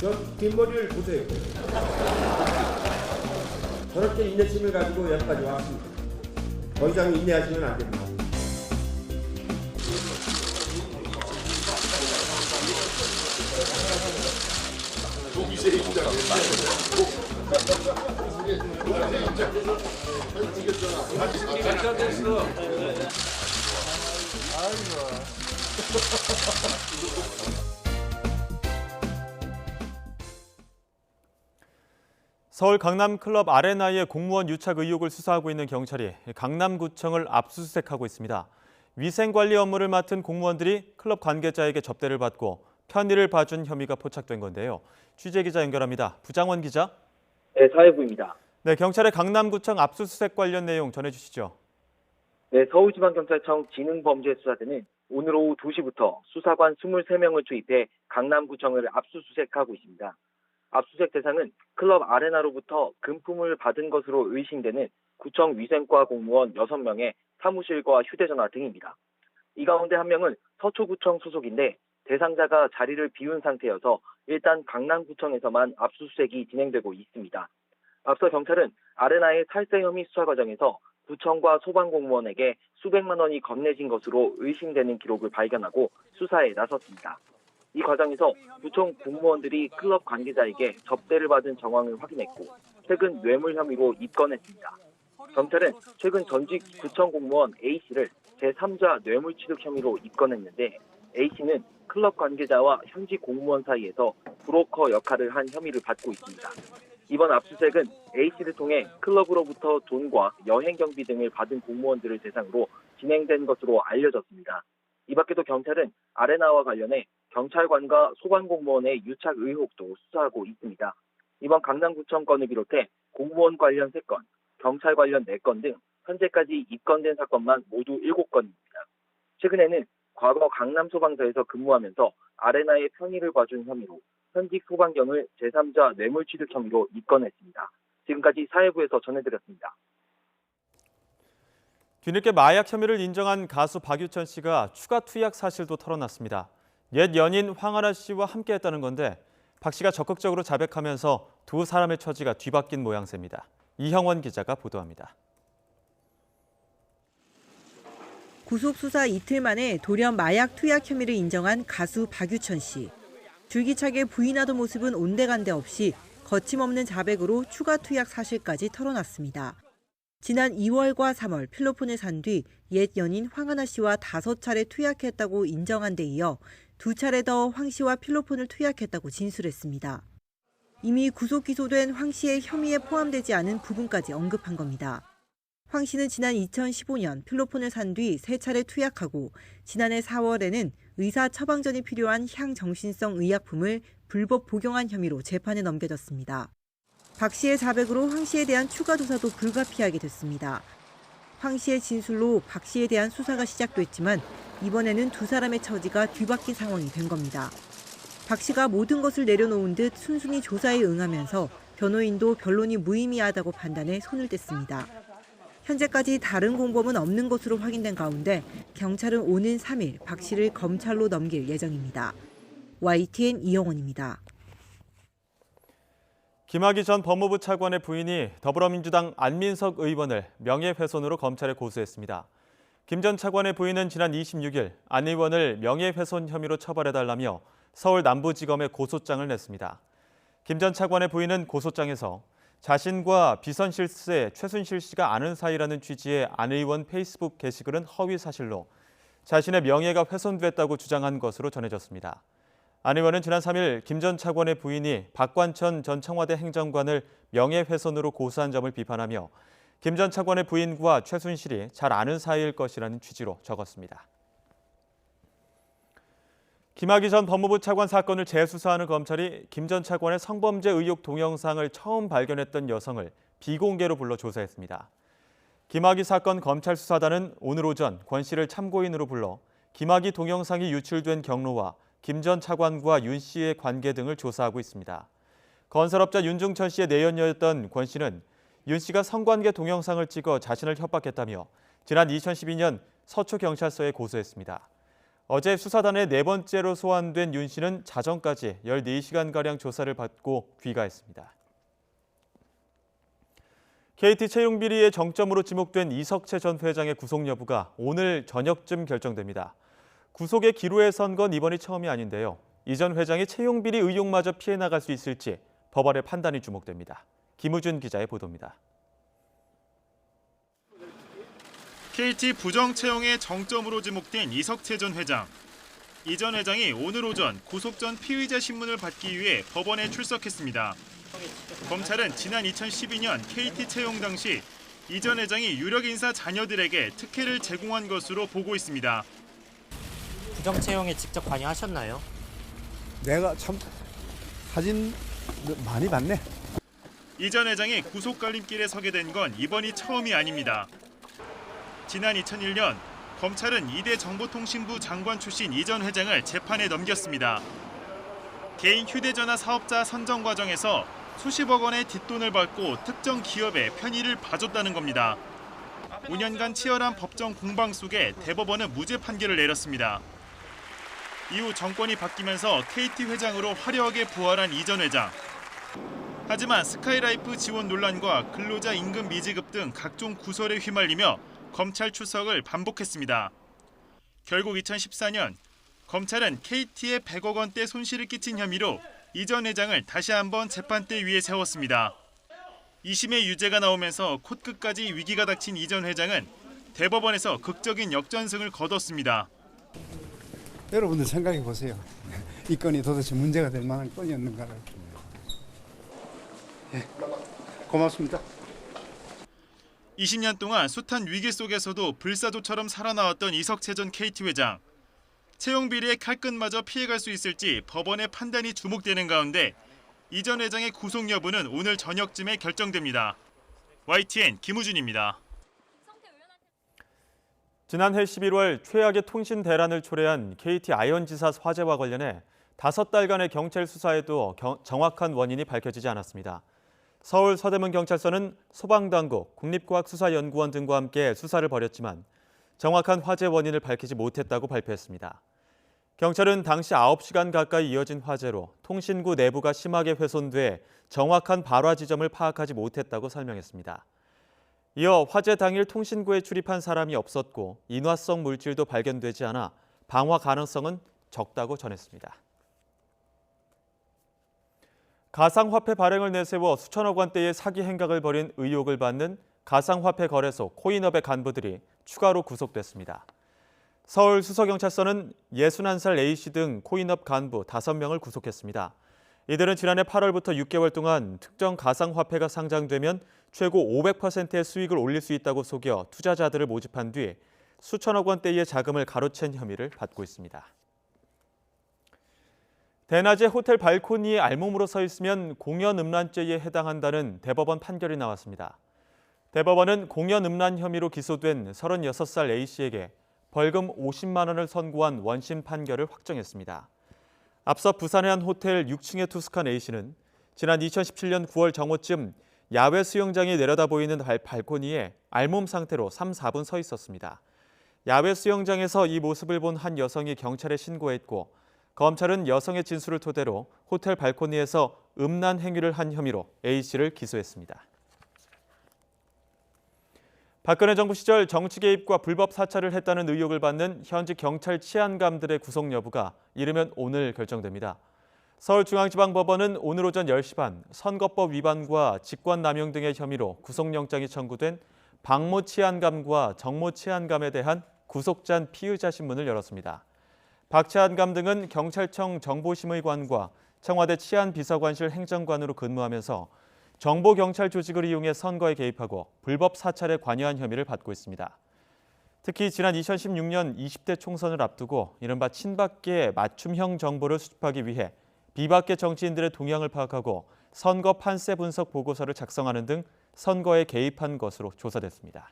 저 뒷머리를 보세요. 저렇게 인내심을 가지고 여기까지 왔습니다. 더 이상 인내하시면 안 됩니다. 서울 강남클럽 아레나의 공무원 유착 의혹을 수사하고 있는 경찰이 강남구청을 압수수색하고 있습니다. 위생관리 업무를 맡은 공무원들이 클럽 관계자에게 접대를 받고 편의를 봐준 혐의가 포착된 건데요. 취재기자 연결합니다. 부장원 기자. 네, 사회부입니다. 네, 경찰의 강남구청 압수수색 관련 내용 전해주시죠. 네, 서울지방경찰청 지능범죄수사대는 오늘 오후 2시부터 수사관 23명을 투입해 강남구청을 압수수색하고 있습니다. 압수수색 대상은 클럽 아레나로부터 금품을 받은 것으로 의심되는 구청 위생과 공무원 6명의 사무실과 휴대전화 등입니다. 이 가운데 한 명은 서초구청 소속인데 대상자가 자리를 비운 상태여서 일단 강남구청에서만 압수수색이 진행되고 있습니다. 앞서 경찰은 아레나의 탈세 혐의 수사 과정에서 구청과 소방공무원에게 수백만 원이 건네진 것으로 의심되는 기록을 발견하고 수사에 나섰습니다. 이 과정에서 구청 공무원들이 클럽 관계자에게 접대를 받은 정황을 확인했고 최근 뇌물 혐의로 입건했습니다. 경찰은 최근 전직 구청 공무원 A씨를 제3자 뇌물 취득 혐의로 입건했는데 A씨는 클럽 관계자와 현직 공무원 사이에서 브로커 역할을 한 혐의를 받고 있습니다. 이번 압수수색은 A씨를 통해 클럽으로부터 돈과 여행 경비 등을 받은 공무원들을 대상으로 진행된 것으로 알려졌습니다. 이 밖에도 경찰은 아레나와 관련해 경찰관과 소방공무원의 유착 의혹도 수사하고 있습니다. 이번 강남구청 건을 비롯해 공무원 관련 3건, 경찰 관련 4건 등 현재까지 입건된 사건만 모두 7건입니다. 최근에는 과거 강남소방서에서 근무하면서 아레나의 편의를 봐준 혐의로 현직 소방경을 제3자 뇌물 취득 혐의로 입건했습니다. 지금까지 사회부에서 전해드렸습니다. 뒤늦게 마약 혐의를 인정한 가수 박유천 씨가 추가 투약 사실도 털어놨습니다. 옛 연인 황하나 씨와 함께했다는 건데 박 씨가 적극적으로 자백하면서 두 사람의 처지가 뒤바뀐 모양새입니다. 이형원 기자가 보도합니다. 구속 수사 이틀 만에 돌연 마약 투약 혐의를 인정한 가수 박유천 씨. 줄기차게 부인하던 모습은 온데간데 없이 거침없는 자백으로 추가 투약 사실까지 털어놨습니다. 지난 2월과 3월 필로폰을 산 뒤 옛 연인 황하나 씨와 5차례 투약했다고 인정한 데 이어 2차례 더 황 씨와 필로폰을 투약했다고 진술했습니다. 이미 구속 기소된 황 씨의 혐의에 포함되지 않은 부분까지 언급한 겁니다. 황 씨는 지난 2015년 필로폰을 산 뒤 3차례 투약하고 지난해 4월에는 의사 처방전이 필요한 향정신성 의약품을 불법 복용한 혐의로 재판에 넘겨졌습니다. 박 씨의 자백으로 황 씨에 대한 추가 조사도 불가피하게 됐습니다. 황 씨의 진술로 박 씨에 대한 수사가 시작됐지만 이번에는 두 사람의 처지가 뒤바뀐 상황이 된 겁니다. 박 씨가 모든 것을 내려놓은 듯 순순히 조사에 응하면서 변호인도 변론이 무의미하다고 판단해 손을 뗐습니다. 현재까지 다른 공범은 없는 것으로 확인된 가운데 경찰은 오는 3일 박 씨를 검찰로 넘길 예정입니다. YTN 이영원입니다. 김학의 전 법무부 차관의 부인이 더불어민주당 안민석 의원을 명예훼손으로 검찰에 고소했습니다. 김 전 차관의 부인은 지난 26일 안 의원을 명예훼손 혐의로 처벌해달라며 서울 남부지검에 고소장을 냈습니다. 김 전 차관의 부인은 고소장에서 자신과 비선 실세 최순실 씨가 아는 사이라는 취지의 안 의원 페이스북 게시글은 허위 사실로 자신의 명예가 훼손됐다고 주장한 것으로 전해졌습니다. 안 의원은 지난 3일 김 전 차관의 부인이 박관천 전 청와대 행정관을 명예훼손으로 고소한 점을 비판하며 김 전 차관의 부인과 최순실이 잘 아는 사이일 것이라는 취지로 적었습니다. 김학의 전 법무부 차관 사건을 재수사하는 검찰이 김 전 차관의 성범죄 의혹 동영상을 처음 발견했던 여성을 비공개로 불러 조사했습니다. 김학의 사건 검찰 수사단은 오늘 오전 권 씨를 참고인으로 불러 김학의 동영상이 유출된 경로와 김 전 차관과 윤 씨의 관계 등을 조사하고 있습니다. 건설업자 윤중천 씨의 내연녀였던 권 씨는 윤 씨가 성관계 동영상을 찍어 자신을 협박했다며 지난 2012년 서초경찰서에 고소했습니다. 어제 수사단의 네 번째로 소환된 윤 씨는 자정까지 14시간가량 조사를 받고 귀가했습니다. KT 채용 비리의 정점으로 지목된 이석채 전 회장의 구속 여부가 오늘 저녁쯤 결정됩니다. 구속에 기로에 선 건 이번이 처음이 아닌데요. 이 전 회장이 채용 비리 의혹마저 피해 나갈 수 있을지 법원의 판단이 주목됩니다. 김우준 기자의 보도입니다. KT 부정 채용의 정점으로 지목된 이석채 전 회장. 이 전 회장이 오늘 오전 구속 전 피의자 신문을 받기 위해 법원에 출석했습니다. 검찰은 지난 2012년 KT 채용 당시 이 전 회장이 유력 인사 자녀들에게 특혜를 제공한 것으로 보고 있습니다. 부정 채용에 직접 관여하셨나요? 내가 참 사진 많이 봤네. 이 전 회장이 구속 갈림길에 서게 된 건 이번이 처음이 아닙니다. 지난 2001년 검찰은 이대 정보통신부 장관 출신 이 전 회장을 재판에 넘겼습니다. 개인 휴대전화 사업자 선정 과정에서 수십억 원의 뒷돈을 받고 특정 기업에 편의를 봐줬다는 겁니다. 5년간 치열한 법정 공방 속에 대법원은 무죄 판결을 내렸습니다. 이후 정권이 바뀌면서 KT 회장으로 화려하게 부활한 이 전 회장. 하지만 스카이라이프 지원 논란과 근로자 임금 미지급 등 각종 구설에 휘말리며 검찰 출석을 반복했습니다. 결국 2014년 검찰은 KT에 100억 원대 손실을 끼친 혐의로 이 전 회장을 다시 한번 재판대 위에 세웠습니다. 2심의 유죄가 나오면서 코끝까지 위기가 닥친 이 전 회장은 대법원에서 극적인 역전승을 거뒀습니다. 여러분들 생각해 보세요. 이 건이 도대체 문제가 될 만한 건이었는가를. 예, 고맙습니다. 20년 동안 숱한 위기 속에서도 불사조처럼 살아나왔던 이석채 전 KT 회장. 채용 비리의 칼끝마저 피해갈 수 있을지 법원의 판단이 주목되는 가운데 이 전 회장의 구속 여부는 오늘 저녁쯤에 결정됩니다. YTN 김우준입니다. 지난해 11월 최악의 통신 대란을 초래한 KT 아현지사 화재와 관련해 5달간의 경찰 수사에도 정확한 원인이 밝혀지지 않았습니다. 서울 서대문경찰서는 소방당국, 국립과학수사연구원 등과 함께 수사를 벌였지만 정확한 화재 원인을 밝히지 못했다고 발표했습니다. 경찰은 당시 9시간 가까이 이어진 화재로 통신구 내부가 심하게 훼손돼 정확한 발화 지점을 파악하지 못했다고 설명했습니다. 이어 화재 당일 통신구에 출입한 사람이 없었고 인화성 물질도 발견되지 않아 방화 가능성은 적다고 전했습니다. 가상화폐 발행을 내세워 수천억 원대의 사기 행각을 벌인 의혹을 받는 가상화폐 거래소 코인업의 간부들이 추가로 구속됐습니다. 서울 수서경찰서는 61살 A씨 등 코인업 간부 5명을 구속했습니다. 이들은 지난해 8월부터 6개월 동안 특정 가상화폐가 상장되면 최고 500%의 수익을 올릴 수 있다고 속여 투자자들을 모집한 뒤 수천억 원대의 자금을 가로챈 혐의를 받고 있습니다. 대낮에 호텔 발코니에 알몸으로 서 있으면 공연음란죄에 해당한다는 대법원 판결이 나왔습니다. 대법원은 공연음란 혐의로 기소된 36살 A씨에게 벌금 50만 원을 선고한 원심 판결을 확정했습니다. 앞서 부산의 한 호텔 6층에 투숙한 A씨는 지난 2017년 9월 정오쯤 야외 수영장이 내려다 보이는 발코니에 알몸 상태로 3, 4분 서 있었습니다. 야외 수영장에서 이 모습을 본 한 여성이 경찰에 신고했고 검찰은 여성의 진술을 토대로 호텔 발코니에서 음란 행위를 한 혐의로 A씨를 기소했습니다. 박근혜 정부 시절 정치 개입과 불법 사찰을 했다는 의혹을 받는 현직 경찰 치안감들의 구속 여부가 이르면 오늘 결정됩니다. 서울중앙지방법원은 오늘 오전 10시 반 선거법 위반과 직권남용 등의 혐의로 구속영장이 청구된 박모 치안감과 정모 치안감에 대한 구속잔 피의자 신문을 열었습니다. 박 치안감 등은 경찰청 정보심의관과 청와대 치안비서관실 행정관으로 근무하면서 정보경찰 조직을 이용해 선거에 개입하고 불법 사찰에 관여한 혐의를 받고 있습니다. 특히 지난 2016년 20대 총선을 앞두고 이른바 친박계 맞춤형 정보를 수집하기 위해 비박계 정치인들의 동향을 파악하고 선거 판세 분석 보고서를 작성하는 등 선거에 개입한 것으로 조사됐습니다.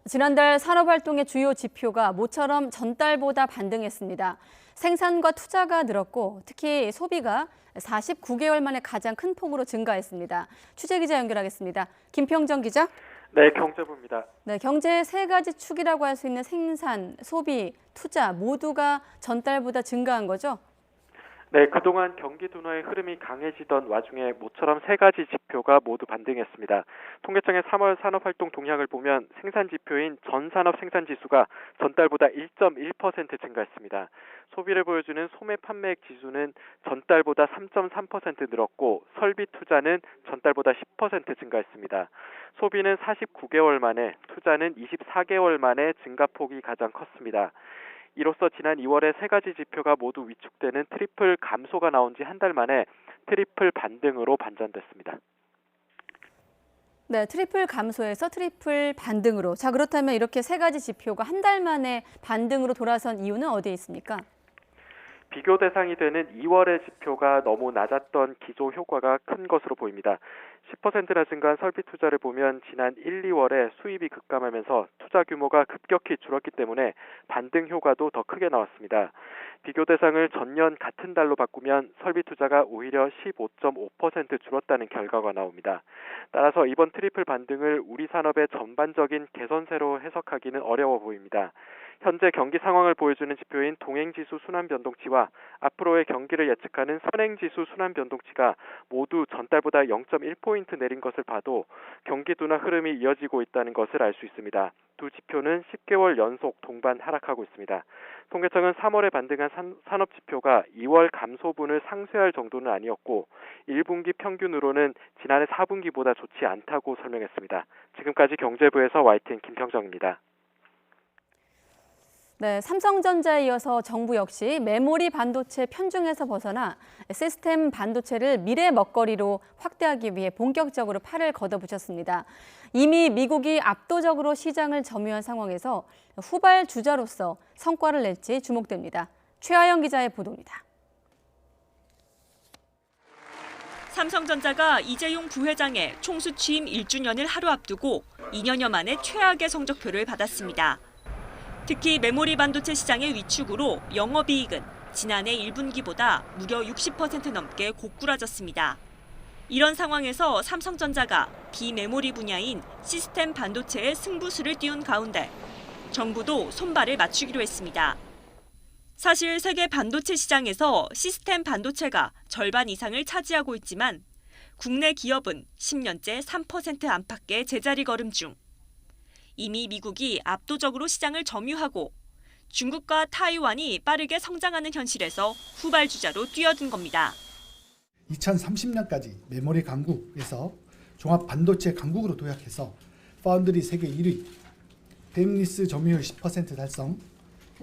지난달 산업활동의 주요 지표가 모처럼 전달보다 반등했습니다. 생산과 투자가 늘었고 특히 소비가 49개월 만에 가장 큰 폭으로 증가했습니다. 취재기자 연결하겠습니다. 김평정 기자. 네, 경제부입니다. 네, 경제의 세 가지 축이라고 할 수 있는 생산, 소비, 투자 모두가 전달보다 증가한 거죠? 네, 그동안 경기 둔화의 흐름이 강해지던 와중에 모처럼 세 가지 지표가 모두 반등했습니다. 통계청의 3월 산업활동 동향을 보면 생산 지표인 전산업 생산지수가 전달보다 1.1% 증가했습니다. 소비를 보여주는 소매 판매액 지수는 전달보다 3.3% 늘었고 설비 투자는 전달보다 10% 증가했습니다. 소비는 49개월 만에, 투자는 24개월 만에 증가폭이 가장 컸습니다. 이로써 지난 2월에 세 가지 지표가 모두 위축되는 트리플 감소가 나온 지 한 달 만에 트리플 반등으로 반전됐습니다. 네, 트리플 감소에서 트리플 반등으로. 자, 그렇다면 이렇게 세 가지 지표가 한 달 만에 반등으로 돌아선 이유는 어디에 있습니까? 비교 대상이 되는 2월의 지표가 너무 낮았던 기조 효과가 큰 것으로 보입니다. 10%나 증가한 설비 투자를 보면 지난 1, 2월에 수입이 급감하면서 투자 규모가 급격히 줄었기 때문에 반등 효과도 더 크게 나왔습니다. 비교 대상을 전년 같은 달로 바꾸면 설비 투자가 오히려 15.5% 줄었다는 결과가 나옵니다. 따라서 이번 트리플 반등을 우리 산업의 전반적인 개선세로 해석하기는 어려워 보입니다. 현재 경기 상황을 보여주는 지표인 동행지수 순환변동치와 앞으로의 경기를 예측하는 선행지수 순환변동치가 모두 전달보다 0.1포인트 내린 것을 봐도 경기 둔화 흐름이 이어지고 있다는 것을 알 수 있습니다. 두 지표는 10개월 연속 동반 하락하고 있습니다. 통계청은 3월에 반등한 산업지표가 2월 감소분을 상쇄할 정도는 아니었고 1분기 평균으로는 지난해 4분기보다 좋지 않다고 설명했습니다. 지금까지 경제부에서 YTN 김평정입니다. 네, 삼성전자에 이어서 정부 역시 메모리 반도체 편중에서 벗어나 시스템 반도체를 미래 먹거리로 확대하기 위해 본격적으로 팔을 걷어붙였습니다. 이미 미국이 압도적으로 시장을 점유한 상황에서 후발 주자로서 성과를 낼지 주목됩니다. 최하영 기자의 보도입니다. 삼성전자가 이재용 부회장의 총수 취임 1주년을 하루 앞두고 2년여 만에 최악의 성적표를 받았습니다. 특히 메모리 반도체 시장의 위축으로 영업이익은 지난해 1분기보다 무려 60% 넘게 고꾸라졌습니다. 이런 상황에서 삼성전자가 비메모리 분야인 시스템 반도체에 승부수를 띄운 가운데 정부도 손발을 맞추기로 했습니다. 사실 세계 반도체 시장에서 시스템 반도체가 절반 이상을 차지하고 있지만 국내 기업은 10년째 3% 안팎의 제자리 걸음 중. 이미 미국이 압도적으로 시장을 점유하고 중국과 타이완이 빠르게 성장하는 현실에서 후발주자로 뛰어든 겁니다. 2030년까지 메모리 강국에서 종합 반도체 강국으로 도약해서 파운드리 세계 1위, 팹리스 점유율 10% 달성,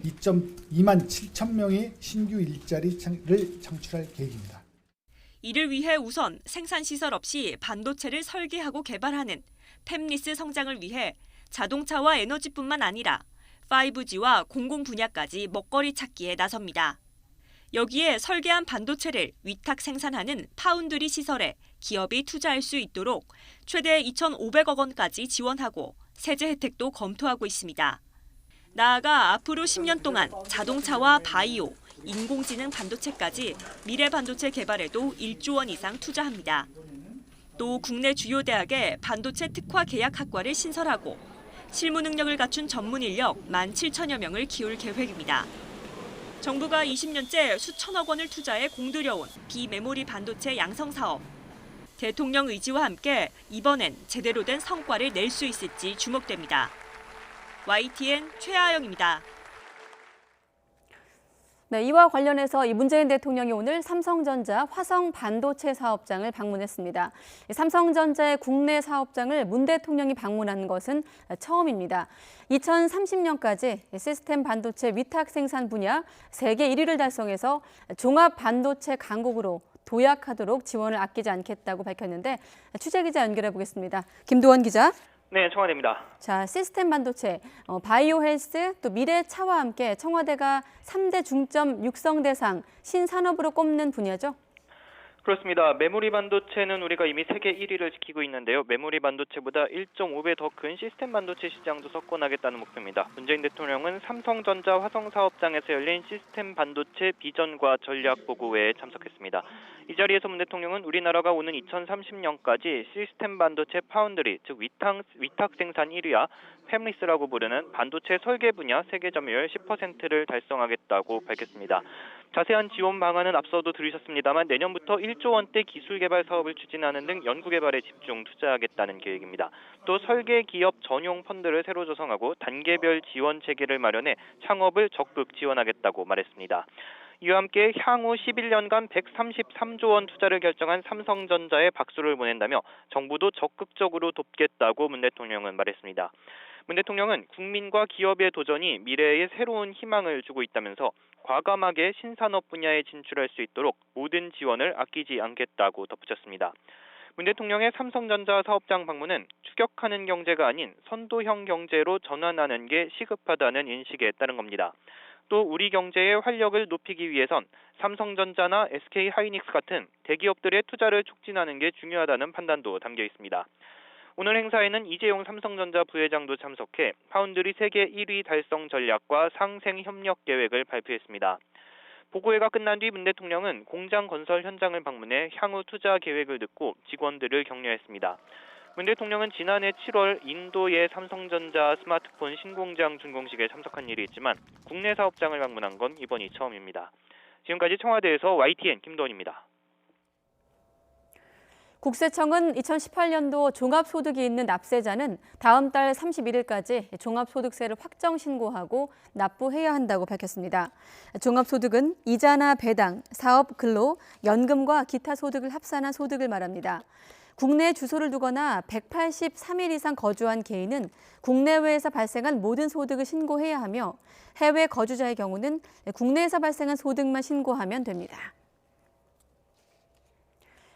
2만 7천 명의 신규 일자리를 창출할 계획입니다. 이를 위해 우선 생산시설 없이 반도체를 설계하고 개발하는 팹리스 성장을 위해 자동차와 에너지뿐만 아니라 5G와 공공 분야까지 먹거리 찾기에 나섭니다. 여기에 설계한 반도체를 위탁 생산하는 파운드리 시설에 기업이 투자할 수 있도록 최대 2,500억 원까지 지원하고 세제 혜택도 검토하고 있습니다. 나아가 앞으로 10년 동안 자동차와 바이오, 인공지능 반도체까지 미래 반도체 개발에도 1조 원 이상 투자합니다. 또 국내 주요 대학에 반도체 특화 계약학과를 신설하고 실무 능력을 갖춘 전문 인력 17,000여 명을 키울 계획입니다. 정부가 20년째 수천억 원을 투자해 공들여온 비메모리 반도체 양성 사업. 대통령 의지와 함께 이번엔 제대로 된 성과를 낼 수 있을지 주목됩니다. YTN 최아영입니다. 네, 이와 관련해서 문재인 대통령이 오늘 삼성전자 화성 반도체 사업장을 방문했습니다. 삼성전자의 국내 사업장을 문 대통령이 방문한 것은 처음입니다. 2030년까지 시스템 반도체 위탁 생산 분야 세계 1위를 달성해서 종합 반도체 강국으로 도약하도록 지원을 아끼지 않겠다고 밝혔는데 취재 기자 연결해 보겠습니다. 김도원 기자. 네, 청와대입니다. 자, 시스템 반도체, 바이오 헬스, 또 미래 차와 함께 청와대가 3대 중점 육성 대상 신산업으로 꼽는 분야죠? 그렇습니다. 메모리 반도체는 우리가 이미 세계 1위를 지키고 있는데요. 메모리 반도체보다 1.5배 더 큰 시스템 반도체 시장도 석권하겠다는 목표입니다. 문재인 대통령은 삼성전자 화성 사업장에서 열린 시스템 반도체 비전과 전략 보고회에 참석했습니다. 이 자리에서 문 대통령은 우리나라가 오는 2030년까지 시스템 반도체 파운드리, 즉 위탁 생산 1위와 팹리스라고 부르는 반도체 설계 분야 세계 점유율 10%를 달성하겠다고 밝혔습니다. 자세한 지원 방안은 앞서도 들으셨습니다만 내년부터 1조 원대 기술 개발 사업을 추진하는 등 연구 개발에 집중 투자하겠다는 계획입니다. 또 설계 기업 전용 펀드를 새로 조성하고 단계별 지원 체계를 마련해 창업을 적극 지원하겠다고 말했습니다. 이와 함께 향후 11년간 133조 원 투자를 결정한 삼성전자에 박수를 보낸다며 정부도 적극적으로 돕겠다고 문 대통령은 말했습니다. 문 대통령은 국민과 기업의 도전이 미래에 새로운 희망을 주고 있다면서 과감하게 신산업 분야에 진출할 수 있도록 모든 지원을 아끼지 않겠다고 덧붙였습니다. 문 대통령의 삼성전자 사업장 방문은 추격하는 경제가 아닌 선도형 경제로 전환하는 게 시급하다는 인식에 따른 겁니다. 또 우리 경제의 활력을 높이기 위해선 삼성전자나 SK하이닉스 같은 대기업들의 투자를 촉진하는 게 중요하다는 판단도 담겨 있습니다. 오늘 행사에는 이재용 삼성전자 부회장도 참석해 파운드리 세계 1위 달성 전략과 상생 협력 계획을 발표했습니다. 보고회가 끝난 뒤 문 대통령은 공장 건설 현장을 방문해 향후 투자 계획을 듣고 직원들을 격려했습니다. 문 대통령은 지난해 7월 인도의 삼성전자 스마트폰 신공장 준공식에 참석한 일이 있지만 국내 사업장을 방문한 건 이번이 처음입니다. 지금까지 청와대에서 YTN 김도원입니다. 국세청은 2018년도 종합소득이 있는 납세자는 다음 달 31일까지 종합소득세를 확정 신고하고 납부해야 한다고 밝혔습일 종합소득은 이자나 배당, 사업 근로, 연금과 기타 소득을 합산한 소득을 말합니다. 국내 주소를 두거나 183일 이상 거주한 개인은 국내외에서 발생한 모든 소득을 신고해야 하며 해외 거주자의 경우는 국내에서 발생한 소득만 신고하면 됩니다.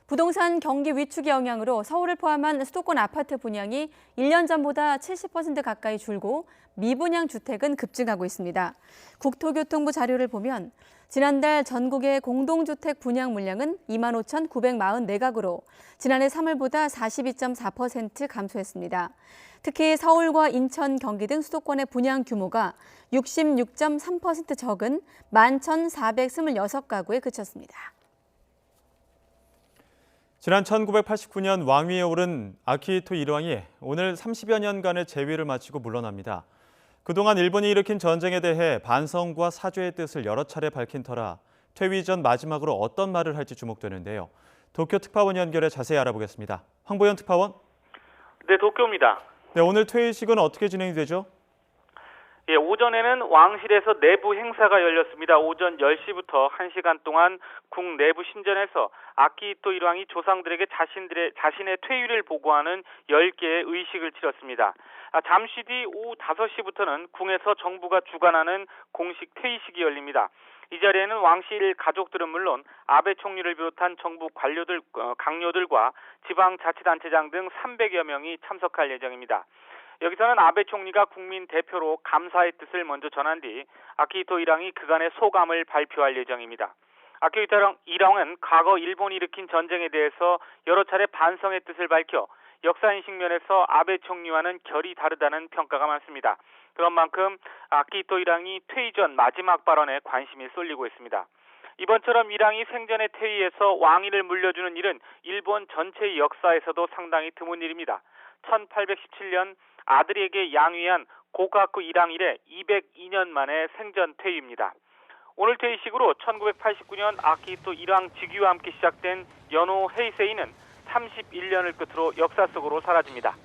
부동산 경기 위축의 영향으로 서울을 포함한 수도권 아파트 분양이 1년 전보다 70% 가까이 줄고 미분양 주택은 급증하고 있습니다. 국토교통부 자료를 보면 지난달 전국의 공동주택 분양 물량은 25,944가구로 지난해 3월보다 42.4% 감소했습니다. 특히 서울과 인천, 경기 등 수도권의 분양 규모가 66.3% 적은 11,426가구에 그쳤습니다. 지난 1989년 왕위에 오른 아키히토 일왕이 오늘 30여 년간의 재위를 마치고 물러납니다. 그동안 일본이 일으킨 전쟁에 대해 반성과 사죄의 뜻을 여러 차례 밝힌 터라 퇴위 전 마지막으로 어떤 말을 할지 주목되는데요. 도쿄 특파원 연결해 자세히 알아보겠습니다. 황보현 특파원. 네, 도쿄입니다. 네, 오늘 퇴위식은 어떻게 진행이 되죠? 예, 오전에는 왕실에서 내부 행사가 열렸습니다. 오전 10시부터 1시간 동안 국 내부 신전에서 아키히토 일왕이 조상들에게 자신의 퇴위를 보고하는 10개의 의식을 치렀습니다. 잠시 뒤 오후 5시부터는 궁에서 정부가 주관하는 공식 퇴위식이 열립니다. 이 자리에는 왕실 가족들은 물론 아베 총리를 비롯한 정부 관료들, 강요들과 지방자치단체장 등 300여 명이 참석할 예정입니다. 여기서는 아베 총리가 국민 대표로 감사의 뜻을 먼저 전한 뒤 아키히토 일왕이 그간의 소감을 발표할 예정입니다. 아키히토 일왕은 과거 일본이 일으킨 전쟁에 대해서 여러 차례 반성의 뜻을 밝혀 역사인식 면에서 아베 총리와는 결이 다르다는 평가가 많습니다. 그런 만큼 아키히토 일왕이 퇴위 전 마지막 발언에 관심이 쏠리고 있습니다. 이번처럼 일왕이 생전에 퇴위해서 왕위를 물려주는 일은 일본 전체의 역사에서도 상당히 드문 일입니다. 1817년 아들에게 양위한 고가쿠 일왕 이래 202년 만에 생전 퇴위입니다. 오늘 퇴위식으로 1989년 아키히토 일왕 즉위와 함께 시작된 연호 헤이세이는 31년을 끝으로 역사 속으로 사라집니다.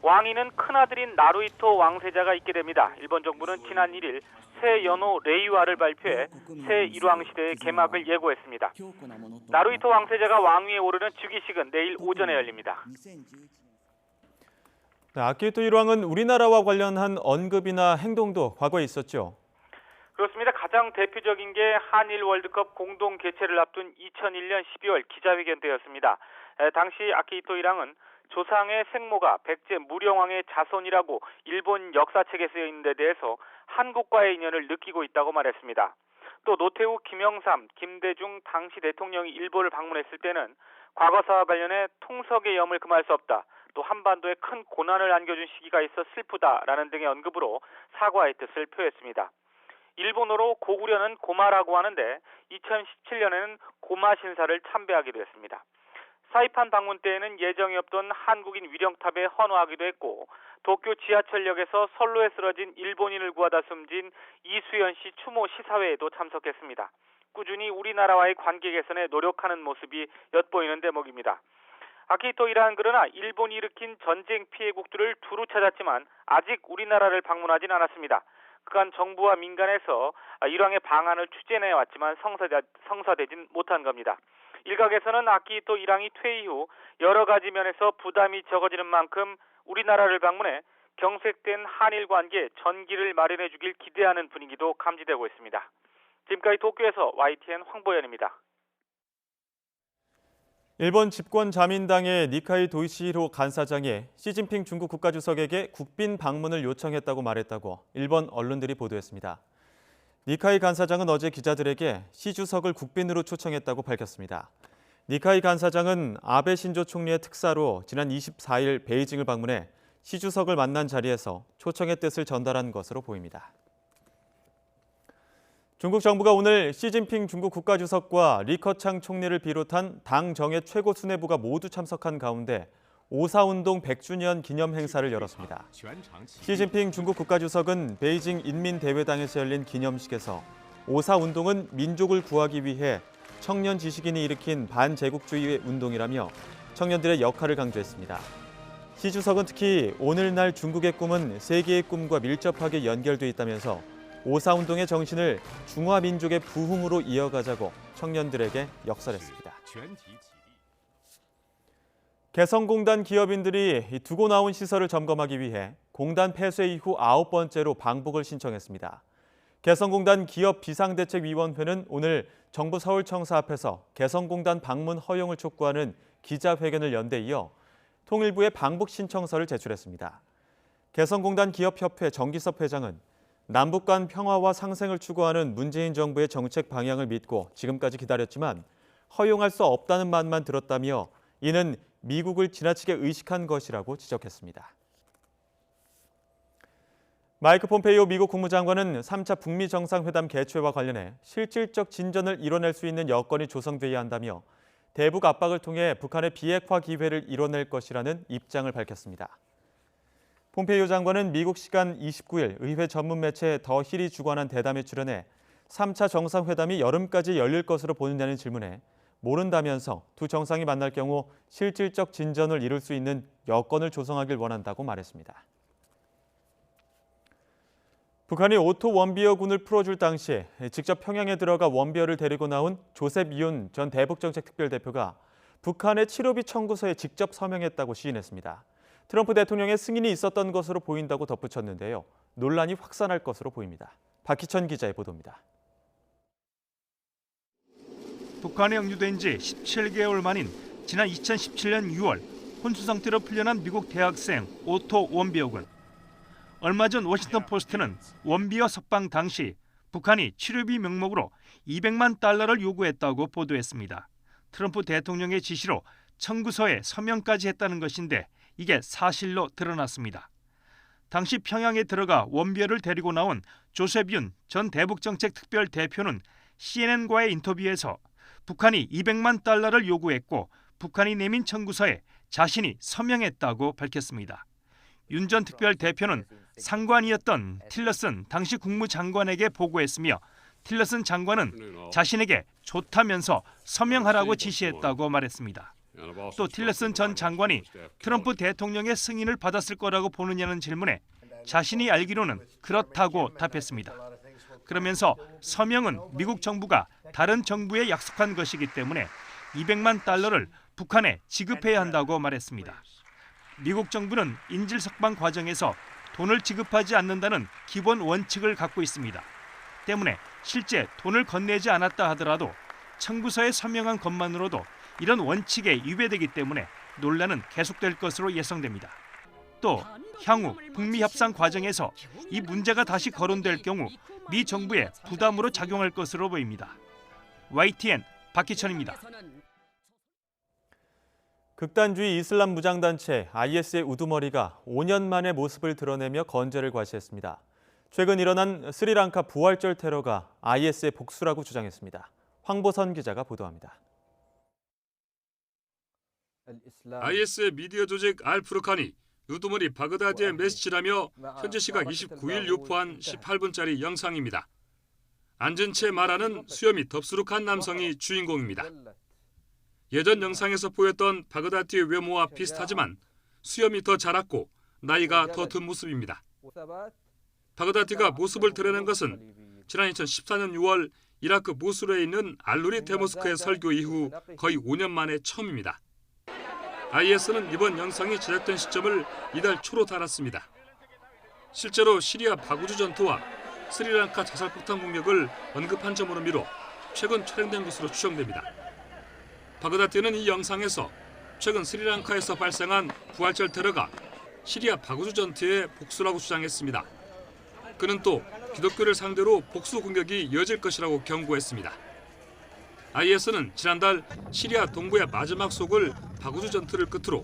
왕위는 큰아들인 나루히토 왕세자가 있게 됩니다. 일본 정부는 지난 1일 새 연호 레이와를 발표해 새 일왕 시대의 개막을 예고했습니다. 나루히토 왕세자가 왕위에 오르는 즉위식은 내일 오전에 열립니다. 네, 아키히토 일왕은 우리나라와 관련한 언급이나 행동도 과거에 있었죠. 그렇습니다. 가장 대표적인 게 한일 월드컵 공동 개최를 앞둔 2001년 12월 기자회견 때였습니다. 당시 아키히토 일왕은 조상의 생모가 백제 무령왕의 자손이라고 일본 역사책에 쓰여 있는 데 대해서 한국과의 인연을 느끼고 있다고 말했습니다. 또 노태우, 김영삼, 김대중 당시 대통령이 일본을 방문했을 때는 과거사와 관련해 통석의 염을 금할 수 없다. 또 한반도에 큰 고난을 안겨준 시기가 있어 슬프다라는 등의 언급으로 사과의 뜻을 표했습니다. 일본어로 고구려는 고마라고 하는데 2017년에는 고마 신사를 참배하기도 했습니다. 사이판 방문 때에는 예정이 없던 한국인 위령탑에 헌화하기도 했고 도쿄 지하철역에서 선로에 쓰러진 일본인을 구하다 숨진 이수연 씨 추모 시사회에도 참석했습니다. 꾸준히 우리나라와의 관계 개선에 노력하는 모습이 엿보이는 대목입니다. 아키히토 일왕은 그러나 일본이 일으킨 전쟁 피해국들을 두루 찾았지만 아직 우리나라를 방문하진 않았습니다. 그간 정부와 민간에서 일왕의 방안을 추진해왔지만 성사되진 못한 겁니다. 일각에서는 아키히토 일왕이 퇴위 후 여러 가지 면에서 부담이 적어지는 만큼 우리나라를 방문해 경색된 한일 관계 전기를 마련해 주길 기대하는 분위기도 감지되고 있습니다. 지금까지 도쿄에서 YTN 황보현입니다. 일본 집권 자민당의 니카이 도이치히로 간사장이 시진핑 중국 국가주석에게 국빈 방문을 요청했다고 말했다고 일본 언론들이 보도했습니다. 니카이 간사장은 어제 기자들에게 시 주석을 국빈으로 초청했다고 밝혔습니다. 니카이 간사장은 아베 신조 총리의 특사로 지난 24일 베이징을 방문해 시 주석을 만난 자리에서 초청의 뜻을 전달한 것으로 보입니다. 중국 정부가 오늘 시진핑 중국 국가주석과 리커창 총리를 비롯한 당 정의 최고 수뇌부가 모두 참석한 가운데 5.4운동 100주년 기념 행사를 열었습니다. 시진핑 중국 국가주석은 베이징 인민대회당에서 열린 기념식에서 5.4운동은 민족을 구하기 위해 청년 지식인이 일으킨 반제국주의 운동이라며 청년들의 역할을 강조했습니다. 시 주석은 특히 오늘날 중국의 꿈은 세계의 꿈과 밀접하게 연결돼 있다면서 5.4운동의 정신을 중화민족의 부흥으로 이어가자고 청년들에게 역설했습니다. 개성공단 기업인들이 두고 나온 시설을 점검하기 위해 공단 폐쇄 이후 9번째로 방북을 신청했습니다. 개성공단 기업비상대책위원회는 오늘 정부 서울청사 앞에서 개성공단 방문 허용을 촉구하는 기자회견을 연 데 이어 통일부에 방북 신청서를 제출했습니다. 개성공단 기업협회 정기섭 회장은 남북 간 평화와 상생을 추구하는 문재인 정부의 정책 방향을 믿고 지금까지 기다렸지만 허용할 수 없다는 말만 들었다며 이는 미국을 지나치게 의식한 것이라고 지적했습니다. 마이크 폼페이오 미국 국무장관은 3차 북미 정상회담 개최와 관련해 실질적 진전을 이뤄낼 수 있는 여건이 조성돼야 한다며 대북 압박을 통해 북한의 비핵화 기회를 이뤄낼 것이라는 입장을 밝혔습니다. 폼페이오 장관은 미국 시간 29일 의회 전문 매체 더 힐이 주관한 대담에 출연해 3차 정상회담이 여름까지 열릴 것으로 보느냐는 질문에 모른다면서 두 정상이 만날 경우 실질적 진전을 이룰 수 있는 여건을 조성하길 원한다고 말했습니다. 북한이 오토 원비어 군을 풀어줄 당시 직접 평양에 들어가 원비어를 데리고 나온 조셉 이온 전 대북정책특별대표가 북한의 치료비 청구서에 직접 서명했다고 시인했습니다. 트럼프 대통령의 승인이 있었던 것으로 보인다고 덧붙였는데요. 논란이 확산할 것으로 보입니다. 박희천 기자의 보도입니다. 북한에 억류된 지 17개월 만인 지난 2017년 6월 혼수 상태로 풀려난 미국 대학생 오토 원비어군. 얼마 전 워싱턴 포스트는 원비어 석방 당시 북한이 치료비 명목으로 200만 달러를 요구했다고 보도했습니다. 트럼프 대통령의 지시로 청구서에 서명까지 했다는 것인데 이게 사실로 드러났습니다. 당시 평양에 들어가 원비어를 데리고 나온 조셉 윤 전 대북정책특별대표는 CNN과의 인터뷰에서 북한이 200만 달러를 요구했고 북한이 내민 청구서에 자신이 서명했다고 밝혔습니다. 윤 전 특별대표는 상관이었던 틸러슨 당시 국무장관에게 보고했으며 틸러슨 장관은 자신에게 좋다면서 서명하라고 지시했다고 말했습니다. 또 틸러슨 전 장관이 트럼프 대통령의 승인을 받았을 거라고 보느냐는 질문에 자신이 알기로는 그렇다고 답했습니다. 그러면서 서명은 미국 정부가 다른 정부에 약속한 것이기 때문에 200만 달러를 북한에 지급해야 한다고 말했습니다. 미국 정부는 인질 석방 과정에서 돈을 지급하지 않는다는 기본 원칙을 갖고 있습니다. 때문에 실제 돈을 건네지 않았다 하더라도 청구서에 서명한 것만으로도 이런 원칙에 위배되기 때문에 논란은 계속될 것으로 예상됩니다. 또 향후 북미 협상 과정에서 이 문제가 다시 거론될 경우 미 정부에 부담으로 작용할 것으로 보입니다. YTN 박희천입니다. 극단주의 이슬람 무장단체 IS의 우두머리가 5년 만에 모습을 드러내며 건재를 과시했습니다. 최근 일어난 스리랑카 부활절 테러가 IS의 복수라고 주장했습니다. 황보선 기자가 보도합니다. IS의 미디어 조직 알푸르칸이 우두머리 바그다드의 메시지라며 현지 시각 29일 유포한 18분짜리 영상입니다. 앉은 채 말하는 수염이 덥수룩한 남성이 주인공입니다. 예전 영상에서 보였던 바그다드의 외모와 비슷하지만 수염이 더 자랐고 나이가 더 든 모습입니다. 바그다드가 모습을 드러낸 것은 지난 2014년 6월 이라크 모술에 있는 알루리 데모스크의 설교 이후 거의 5년 만에 처음입니다. IS는 이번 영상이 제작된 시점을 이달 초로 달았습니다. 실제로 시리아 바구주 전투와 스리랑카 자살폭탄 공격을 언급한 점으로 미뤄 최근 촬영된 것으로 추정됩니다. 바그다드는 이 영상에서 최근 스리랑카에서 발생한 부활절 테러가 시리아 바구주 전투의 복수라고 주장했습니다. 그는 또 기독교를 상대로 복수 공격이 이어질 것이라고 경고했습니다. IS는 지난달 시리아 동부의 마지막 속을 바구주 전투를 끝으로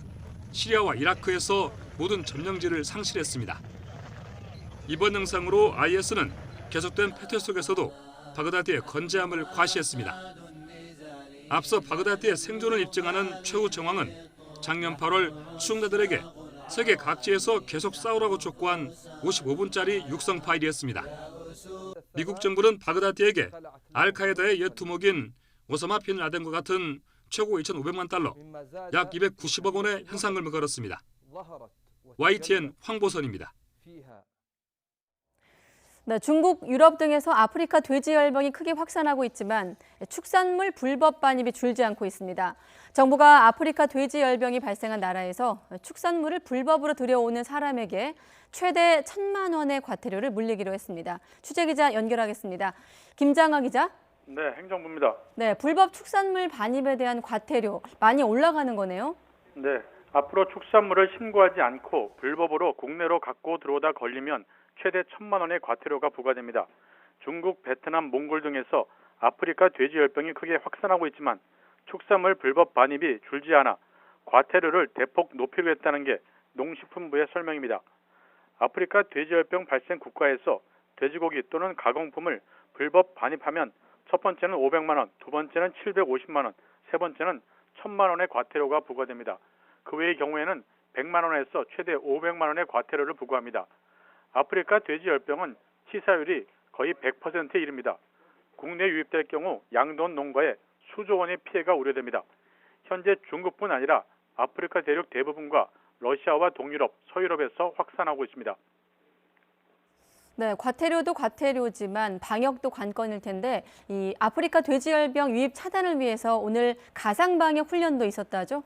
시리아와 이라크에서 모든 점령지를 상실했습니다. 이번 영상으로 IS는 계속된 패퇴 속에서도 바그다드의 건재함을 과시했습니다. 앞서 바그다드의 생존을 입증하는 최후 정황은 작년 8월 추종자들에게 세계 각지에서 계속 싸우라고 촉구한 55분짜리 육성 파일이었습니다. 미국 정부는 바그다드에게 알카에다의 옛 두목인 오사마 빈 라덴과 같은 최고 2,500만 달러, 약 290억 원의 현상금을 걸었습니다. YTN 황보선입니다. 네, 중국, 유럽 등에서 아프리카 돼지열병이 크게 확산하고 있지만 축산물 불법 반입이 줄지 않고 있습니다. 정부가 아프리카 돼지열병이 발생한 나라에서 축산물을 불법으로 들여오는 사람에게 최대 1,000만 원의 과태료를 물리기로 했습니다. 취재기자 연결하겠습니다. 김장하 기자. 네, 행정부입니다. 네, 불법 축산물 반입에 대한 과태료 많이 올라가는 거네요. 네, 앞으로 축산물을 신고하지 않고 불법으로 국내로 갖고 들어오다 걸리면 최대 1,000만 원의 과태료가 부과됩니다. 중국, 베트남, 몽골 등에서 아프리카 돼지열병이 크게 확산하고 있지만 축산물 불법 반입이 줄지 않아 과태료를 대폭 높이기로 했다는 게 농식품부의 설명입니다. 아프리카 돼지열병 발생 국가에서 돼지고기 또는 가공품을 불법 반입하면 첫 번째는 500만 원, 두 번째는 750만 원, 세 번째는 1,000만 원의 과태료가 부과됩니다. 그 외의 경우에는 100만 원에서 최대 500만 원의 과태료를 부과합니다. 아프리카 돼지열병은 치사율이 거의 100%에 이릅니다. 국내 유입될 경우 양돈 농가에 수조 원의 피해가 우려됩니다. 현재 중국뿐 아니라 아프리카 대륙 대부분과 러시아와 동유럽, 서유럽에서 확산하고 있습니다. 네, 과태료도 과태료지만 방역도 관건일 텐데 이 아프리카 돼지열병 유입 차단을 위해서 오늘 가상방역 훈련도 있었다죠?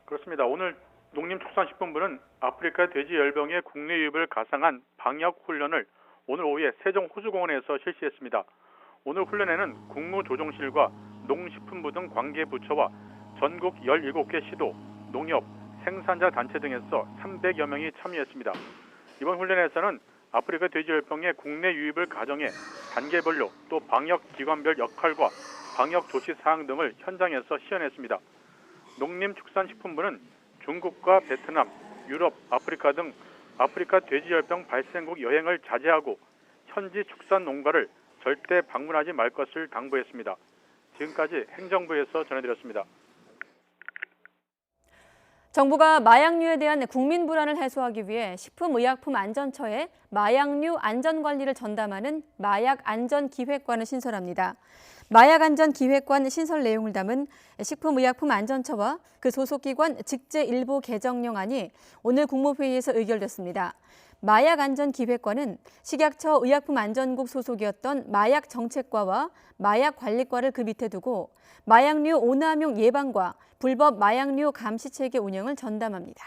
그렇습니다. 오늘 농림축산식품부는 아프리카 돼지열병의 국내 유입을 가상한 방역 훈련을 오늘 오후에 세종 호수공원에서 실시했습니다. 오늘 훈련에는 국무조정실과 농식품부 등 관계부처와 전국 17개 시도, 농협, 생산자 단체 등에서 300여 명이 참여했습니다. 이번 훈련에서는 아프리카 돼지열병의 국내 유입을 가정해 단계별로 또 방역기관별 역할과 방역 조치 사항 등을 현장에서 시연했습니다. 농림축산식품부는 중국과 베트남, 유럽, 아프리카 등 아프리카 돼지열병 발생국 여행을 자제하고 현지 축산 농가를 절대 방문하지 말 것을 당부했습니다. 지금까지 행정부에서 전해드렸습니다. 정부가 마약류에 대한 국민 불안을 해소하기 위해 식품의약품안전처에 마약류 안전관리를 전담하는 마약안전기획관을 신설합니다. 마약안전기획관 신설 내용을 담은 식품의약품안전처와 그 소속기관 직제 일부 개정령안이 오늘 국무회의에서 의결됐습니다. 마약안전기획관은 식약처 의약품안전국 소속이었던 마약정책과와 마약관리과를 그 밑에 두고 마약류 오남용 예방과 불법 마약류 감시체계 운영을 전담합니다.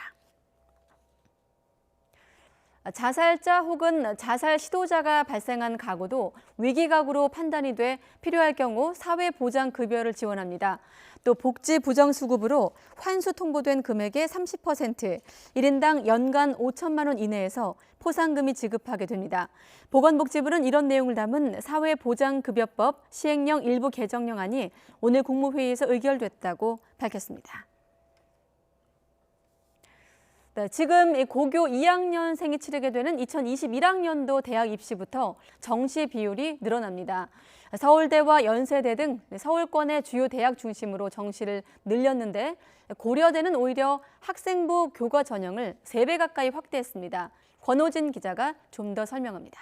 자살자 혹은 자살 시도자가 발생한 가구도 위기가구로 판단이 돼 필요할 경우 사회보장급여를 지원합니다. 또 복지부정수급으로 환수 통보된 금액의 30%, 1인당 연간 5천만 원 이내에서 포상금이 지급하게 됩니다. 보건복지부는 이런 내용을 담은 사회보장급여법 시행령 일부 개정령안이 오늘 국무회의에서 의결됐다고 밝혔습니다. 네, 지금 고교 2학년생이 치르게 되는 2021학년도 대학 입시부터 정시 비율이 늘어납니다. 서울대와 연세대 등 서울권의 주요 대학 중심으로 정시를 늘렸는데 고려대는 오히려 학생부 교과 전형을 3배 가까이 확대했습니다. 권호진 기자가 좀 더 설명합니다.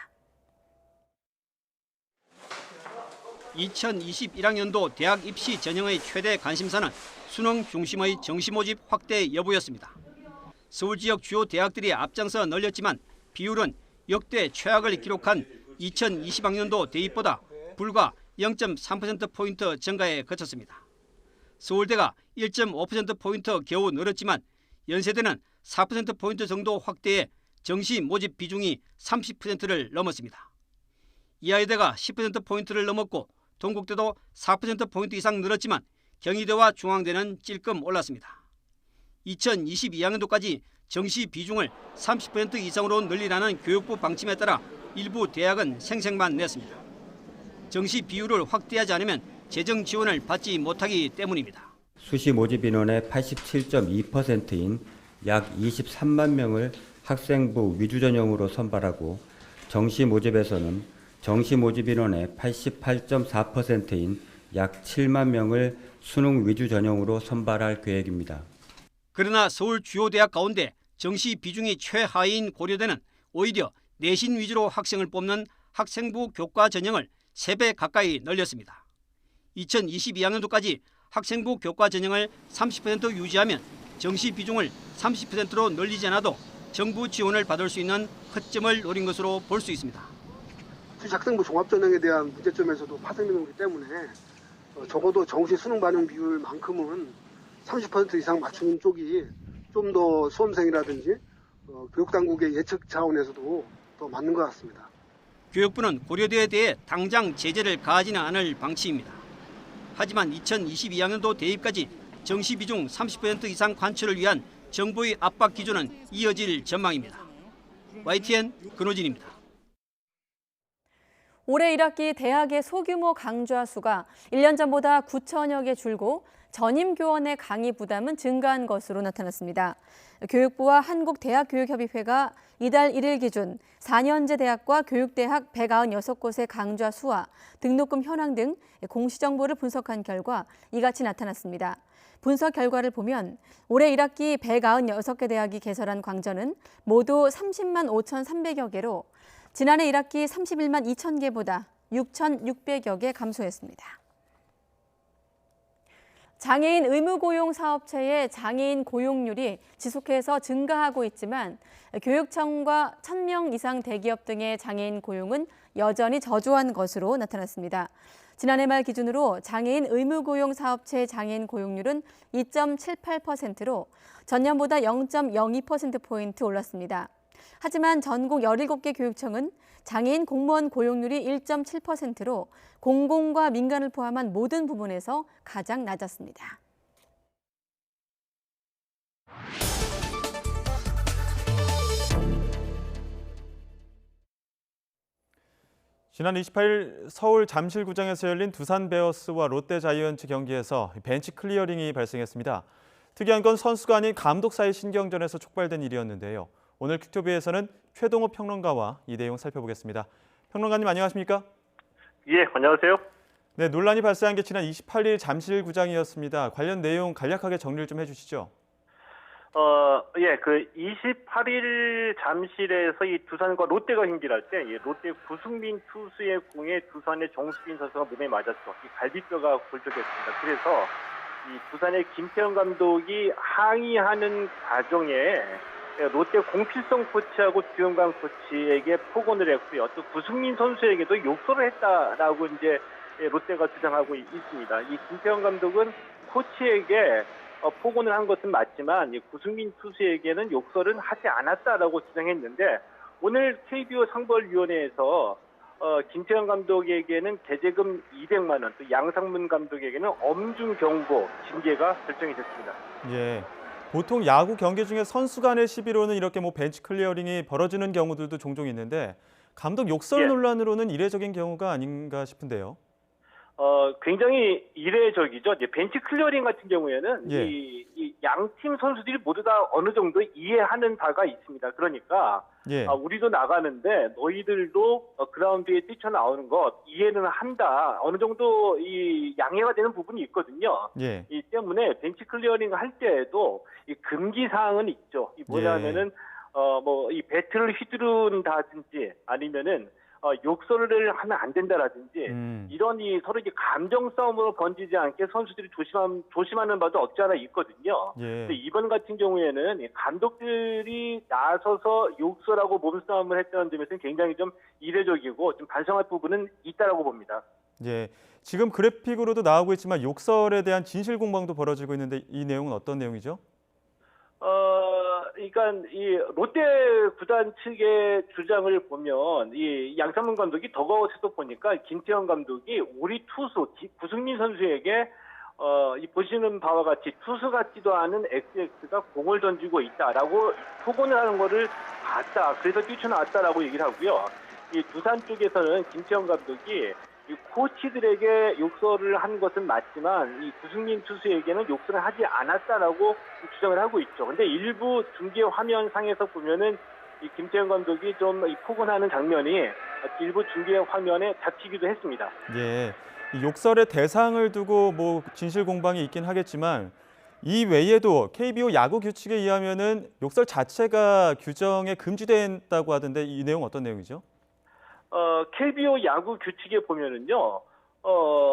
2021학년도 대학 입시 전형의 최대 관심사는 수능 중심의 정시 모집 확대 여부였습니다. 서울 지역 주요 대학들이 앞장서 늘렸지만 비율은 역대 최악을 기록한 2020학년도 대입보다 불과 0.3%포인트 증가에 그쳤습니다. 서울대가 1.5%포인트 겨우 늘었지만 연세대는 4%포인트 정도 확대해 정시 모집 비중이 30%를 넘었습니다. 이화여대가 10%포인트를 넘었고 동국대도 4%포인트 이상 늘었지만 경희대와 중앙대는 찔끔 올랐습니다. 2022학년도까지 정시 비중을 30% 이상으로 늘리라는 교육부 방침에 따라 일부 대학은 생색만 냈습니다. 정시 비율을 확대하지 않으면 재정 지원을 받지 못하기 때문입니다. 수시 모집 인원의 87.2%인 약 23만 명을 학생부 위주 전형으로 선발하고 정시 모집에서는 정시 모집 인원의 88.4%인 약 7만 명을 수능 위주 전형으로 선발할 계획입니다. 그러나 서울 주요 대학 가운데 정시 비중이 최하위인 고려대는 오히려 내신 위주로 학생을 뽑는 학생부 교과 전형을 3배 가까이 늘렸습니다. 2022학년도까지 학생부 교과 전형을 30% 유지하면 정시 비중을 30%로 늘리지 않아도 정부 지원을 받을 수 있는 허점을 노린 것으로 볼 수 있습니다. 학생부 종합전형에 대한 문제점에서도 파생되는 거기 때문에 적어도 정시 수능 반영 비율만큼은 30% 이상 맞추는 쪽이 좀 더 수험생이라든지 교육당국의 예측 차원에서도 더 맞는 것 같습니다. 교육부는 고려대에 대해 당장 제재를 가하지는 않을 방침입니다. 하지만 2022학년도 대입까지 정시 비중 30% 이상 관철을 위한 정부의 압박 기조는 이어질 전망입니다. YTN 근호진입니다. 올해 1학기 대학의 소규모 강좌 수가 1년 전보다 9천여 개 줄고 전임 교원의 강의 부담은 증가한 것으로 나타났습니다. 교육부와 한국대학교육협의회가 이달 1일 기준 4년제 대학과 교육대학 196곳의 강좌 수와 등록금 현황 등 공시정보를 분석한 결과 이같이 나타났습니다. 분석 결과를 보면 올해 1학기 196개 대학이 개설한 강좌는 모두 30만 5,300여 개로 지난해 1학기 31만 2천 개보다 6,600여 개 감소했습니다. 장애인 의무고용 사업체의 장애인 고용률이 지속해서 증가하고 있지만 교육청과 1,000명 이상 대기업 등의 장애인 고용은 여전히 저조한 것으로 나타났습니다. 지난해 말 기준으로 장애인 의무고용 사업체 장애인 고용률은 2.78%로 전년보다 0.02%포인트 올랐습니다. 하지만 전국 17개 교육청은 장애인 공무원 고용률이 1.7%로 공공과 민간을 포함한 모든 부문에서 가장 낮았습니다. 지난 28일 서울 잠실구장에서 열린 두산 베어스와 롯데 자이언츠 경기에서 벤치 클리어링이 발생했습니다. 특이한 건 선수가 아닌 감독 사이 신경전에서 촉발된 일이었는데요. 오늘 퀵토비에서는 최동호 평론가와 이 내용 살펴보겠습니다. 평론가님 안녕하십니까? 예, 안녕하세요. 네, 논란이 발생한 게 지난 28일 잠실구장이었습니다. 관련 내용 간략하게 정리를 좀 해주시죠. 그 28일 잠실에서 이 두산과 롯데가 경기를 할 때 롯데 구승민 투수의 공에 두산의 정수빈 선수가 몸에 맞았죠. 이 갈비뼈가 골절됐습니다. 그래서 이 두산의 김태형 감독이 항의하는 과정에 롯데 공필성 코치하고 주영강 코치에게 폭언을 했고요. 또 구승민 선수에게도 욕설을 했다라고 이제 롯데가 주장하고 있습니다. 이 김태형 감독은 코치에게 폭언을 한 것은 맞지만 이 구승민 투수에게는 욕설은 하지 않았다라고 주장했는데 오늘 KBO 상벌위원회에서 김태형 감독에게는 계제금 200만 원, 또 양상문 감독에게는 엄중 경고, 징계가 결정이 됐습니다. 예. 보통 야구 경기 중에 선수 간의 시비로는 이렇게 뭐 벤치 클리어링이 벌어지는 경우들도 종종 있는데 감독 욕설 논란으로는 이례적인 경우가 아닌가 싶은데요. 굉장히 이례적이죠. 이제 벤치 클리어링 같은 경우에는 예. 이 양팀 선수들이 모두 다 어느 정도 이해하는 바가 있습니다. 그러니까 예. 우리도 나가는데 너희들도 그라운드에 뛰쳐나오는 것 이해는 한다. 어느 정도 이 양해가 되는 부분이 있거든요. 예. 이 때문에 벤치 클리어링 할 때에도 이 금기 사항은 있죠. 이 뭐냐면은 이 배트를 휘두른다든지 아니면은 욕설을 하면 안 된다라든지 이런 서로 이제 감정 싸움으로 번지지 않게 선수들이 조심하는 바도 없지 않아 있거든요. 예. 근데 이번 같은 경우에는 이 감독들이 나서서 욕설하고 몸싸움을 했다는 점에서는 굉장히 좀 이례적이고 좀 반성할 부분은 있다라고 봅니다. 예. 지금 그래픽으로도 나오고 있지만 욕설에 대한 진실 공방도 벌어지고 있는데 이 내용은 어떤 내용이죠? 그러니까 이 롯데 구단 측의 주장을 보면 이 양상문 감독이 더가웃에서 보니까 김태형 감독이 우리 투수 구승민 선수에게 이 보시는 바와 같이 투수 같지도 않은 XX가 공을 던지고 있다라고 폭언을 하는 거를 봤다. 그래서 뛰쳐나왔다라고 얘기를 하고요. 이 두산 쪽에서는 김태형 감독이 이 코치들에게 욕설을 한 것은 맞지만 이 구승민 투수에게는 욕설을 하지 않았다라고 주장을 하고 있죠. 근데 일부 중계 화면상에서 보면은 이 김태형 감독이 좀 폭언하는 장면이 일부 중계 화면에 잡히기도 했습니다. 예. 이 욕설의 대상을 두고 뭐 진실 공방이 있긴 하겠지만 이 외에도 KBO 야구 규칙에 의하면은 욕설 자체가 규정에 금지된다고 하던데 이 내용 어떤 내용이죠? KBO 야구 규칙에 보면은요,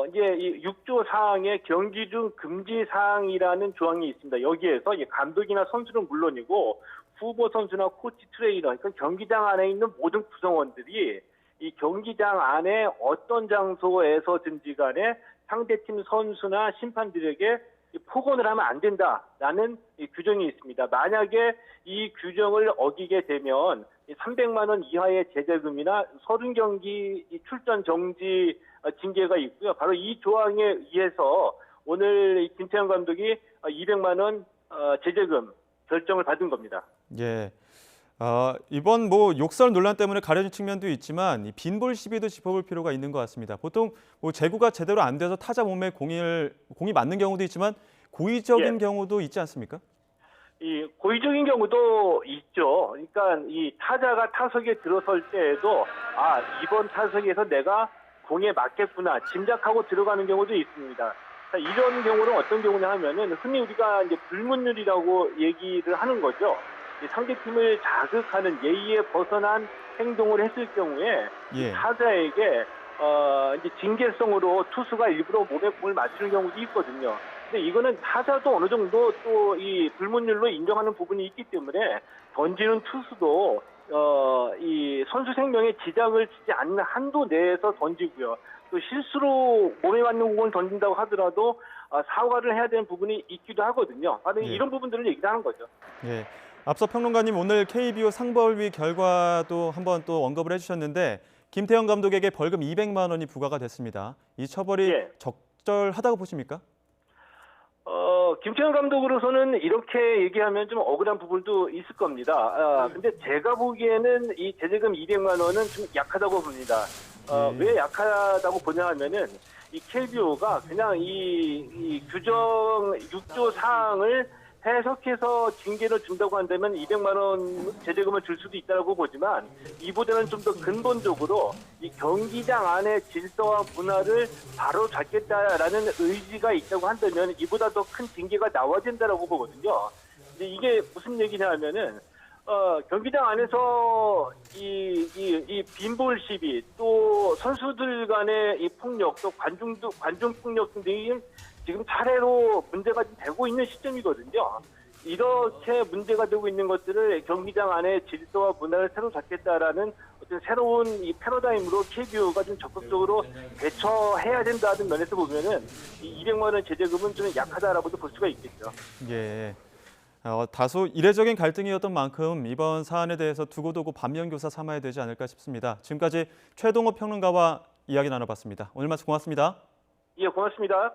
이제 이 6조 사항에 경기 중 금지 사항이라는 조항이 있습니다. 여기에서 감독이나 선수는 물론이고 후보 선수나 코치 트레이너, 그러니까 경기장 안에 있는 모든 구성원들이 이 경기장 안에 어떤 장소에서든지 간에 상대팀 선수나 심판들에게 폭언을 하면 안 된다라는 이 규정이 있습니다. 만약에 이 규정을 어기게 되면 300만 원 이하의 제재금이나 30경기 출전 정지 징계가 있고요. 바로 이 조항에 의해서 오늘 김태형 감독이 200만 원 제재금 결정을 받은 겁니다. 예. 이번 뭐 욕설 논란 때문에 가려진 측면도 있지만 이 빈볼 시비도 짚어볼 필요가 있는 것 같습니다. 보통 뭐 제구가 제대로 안 돼서 타자 몸에 공이 맞는 경우도 있지만 고의적인 경우도 있지 않습니까? 이 고의적인 경우도 있죠. 그러니까 이 타자가 타석에 들어설 때에도 이번 타석에서 내가 공에 맞겠구나 짐작하고 들어가는 경우도 있습니다. 자, 이런 경우는 어떤 경우냐 하면은 흔히 우리가 이제 불문율이라고 얘기를 하는 거죠. 상대팀을 자극하는 예의에 벗어난 행동을 했을 경우에 타자에게 이제 징계성으로 투수가 일부러 몸에 공을 맞추는 경우도 있거든요. 근데 이거는 타자도 어느 정도 또 이 불문율로 인정하는 부분이 있기 때문에 던지는 투수도 이 선수 생명에 지장을 주지 않는 한도 내에서 던지고요. 또 실수로 몸에 맞는 공을 던진다고 하더라도 사과를 해야 되는 부분이 있기도 하거든요. 바로 이런 부분들을 얘기를 하는 거죠. 예. 앞서 평론가님 오늘 KBO 상벌위 결과도 한번 또 언급을 해주셨는데 김태형 감독에게 벌금 200만 원이 부과가 됐습니다. 이 처벌이 적절하다고 보십니까? 김태형 감독으로서는 이렇게 얘기하면 좀 억울한 부분도 있을 겁니다. 근데 제가 보기에는 이 제재금 200만 원은 좀 약하다고 봅니다. 왜 약하다고 보냐 하면은 이 KBO가 그냥 이 규정 6조 사항을 해석해서 징계를 준다고 한다면 200만 원 제재금을 줄 수도 있다고 보지만 이보다는 좀 더 근본적으로 이 경기장 안의 질서와 문화를 바로 잡겠다라는 의지가 있다고 한다면 이보다 더 큰 징계가 나와야 된다고 보거든요. 이제 이게 무슨 얘기냐 하면은 경기장 안에서 이 빈볼 시비 또 선수들 간의 이 폭력 또 관중 폭력 등이 지금 차례로 문제가 되고 있는 시점이거든요. 이렇게 문제가 되고 있는 것들을 경기장 안에 질서와 문화를 새로 잡겠다라는 어떤 새로운 이 패러다임으로 KBO가 좀 적극적으로 대처해야 된다는 면에서 보면은 이 200만 원 제재금은 좀 약하다라고도 볼 수가 있겠죠. 예. 다소 이례적인 갈등이었던 만큼 이번 사안에 대해서 두고두고 반면교사 삼아야 되지 않을까 싶습니다. 지금까지 최동호 평론가와 이야기 나눠봤습니다. 오늘 말씀 고맙습니다. 예, 고맙습니다.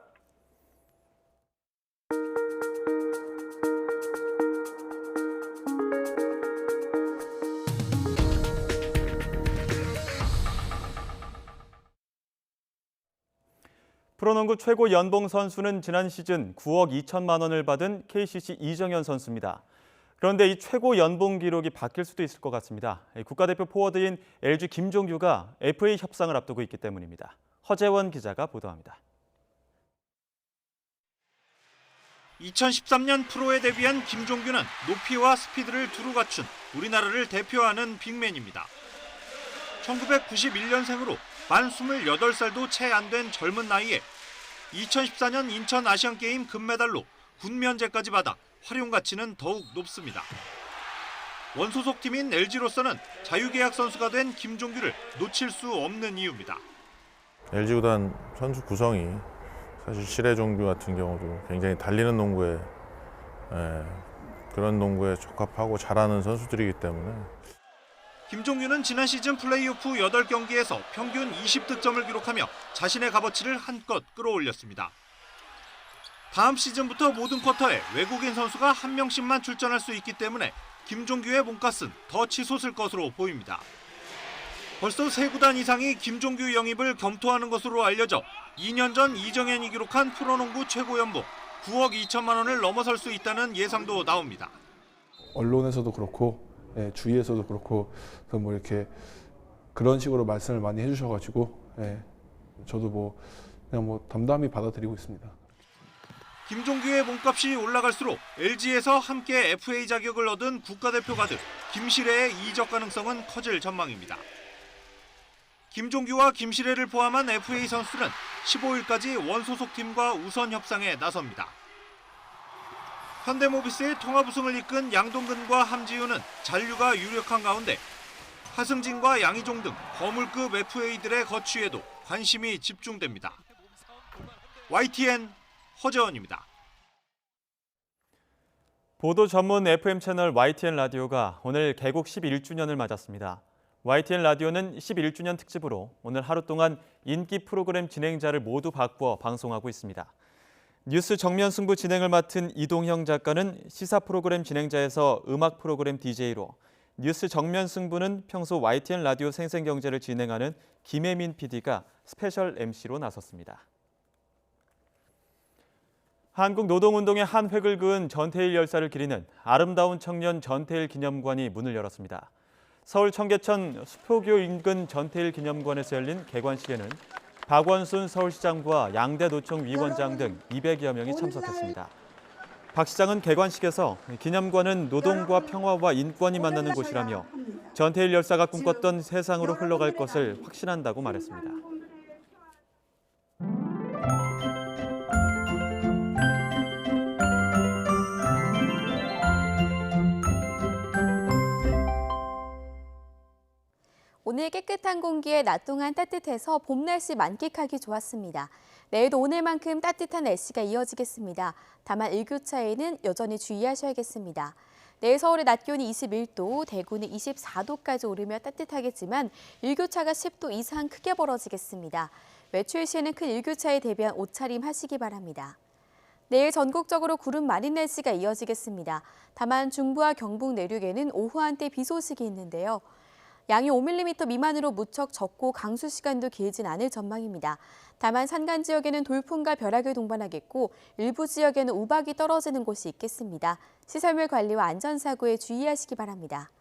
프로농구 최고 연봉 선수는 지난 시즌 9억 2천만 원을 받은 KCC 이정현 선수입니다. 그런데 이 최고 연봉 기록이 바뀔 수도 있을 것 같습니다. 국가대표 포워드인 LG 김종규가 FA 협상을 앞두고 있기 때문입니다. 허재원 기자가 보도합니다. 2013년 프로에 데뷔한 김종규는 높이와 스피드를 두루 갖춘 우리나라를 대표하는 빅맨입니다. 1991년생으로 만 28살도 채 안 된 젊은 나이에 2014년 인천 아시안게임 금메달로 군 면제까지 받아 활용 가치는 더욱 높습니다. 원소속 팀인 LG로서는 자유계약 선수가 된 김종규를 놓칠 수 없는 이유입니다. LG 구단 선수 구성이 사실 실외종규 같은 경우도 굉장히 달리는 농구에 그런 농구에 적합하고 잘하는 선수들이기 때문에 김종규는 지난 시즌 플레이오프 8경기에서 평균 20득점을 기록하며 자신의 값어치를 한껏 끌어올렸습니다. 다음 시즌부터 모든 쿼터에 외국인 선수가 한 명씩만 출전할 수 있기 때문에 김종규의 몸값은 더 치솟을 것으로 보입니다. 벌써 세 구단 이상이 김종규 영입을 검토하는 것으로 알려져 2년 전 이정현이 기록한 프로농구 최고 연봉 9억 2천만 원을 넘어설 수 있다는 예상도 나옵니다. 언론에서도 그렇고 주위에서도 그렇고 뭐 이렇게 그런 식으로 말씀을 많이 해주셔가지고 저도 그냥 담담히 받아들이고 있습니다. 김종규의 몸값이 올라갈수록 LG에서 함께 FA 자격을 얻은 국가대표 가드 김시래의 이적 가능성은 커질 전망입니다. 김종규와 김시래를 포함한 FA 선수들은 15일까지 원소속 팀과 우선 협상에 나섭니다. 현대모비스의 통합 우승을 이끈 양동근과 함지훈은 잔류가 유력한 가운데 하승진과 양희종 등 거물급 FA들의 거취에도 관심이 집중됩니다. YTN 허재원입니다. 보도 전문 FM 채널 YTN 라디오가 오늘 개국 11주년을 맞았습니다. YTN 라디오는 11주년 특집으로 오늘 하루 동안 인기 프로그램 진행자를 모두 바꾸어 방송하고 있습니다. 뉴스 정면 승부 진행을 맡은 이동형 작가는 시사 프로그램 진행자에서 음악 프로그램 DJ로, 뉴스 정면 승부는 평소 YTN 라디오 생생경제를 진행하는 김혜민 PD가 스페셜 MC로 나섰습니다. 한국노동운동의 한 획을 그은 전태일 열사를 기리는 아름다운 청년 전태일 기념관이 문을 열었습니다. 서울 청계천 수표교 인근 전태일 기념관에서 열린 개관식에는 박원순 서울시장과 양대노총 위원장 등 200여 명이 참석했습니다. 박 시장은 개관식에서 기념관은 노동과 평화와 인권이 만나는 곳이라며 전태일 열사가 꿈꿨던 세상으로 흘러갈 것을 확신한다고 말했습니다. 오늘 깨끗한 공기에 낮 동안 따뜻해서 봄 날씨 만끽하기 좋았습니다. 내일도 오늘만큼 따뜻한 날씨가 이어지겠습니다. 다만 일교차에는 여전히 주의하셔야겠습니다. 내일 서울의 낮 기온이 21도, 대구는 24도까지 오르며 따뜻하겠지만 일교차가 10도 이상 크게 벌어지겠습니다. 외출 시에는 큰 일교차에 대비한 옷차림 하시기 바랍니다. 내일 전국적으로 구름 많은 날씨가 이어지겠습니다. 다만 중부와 경북 내륙에는 오후 한때 비 소식이 있는데요. 양이 5mm 미만으로 무척 적고 강수 시간도 길진 않을 전망입니다. 다만 산간 지역에는 돌풍과 벼락을 동반하겠고 일부 지역에는 우박이 떨어지는 곳이 있겠습니다. 시설물 관리와 안전사고에 주의하시기 바랍니다.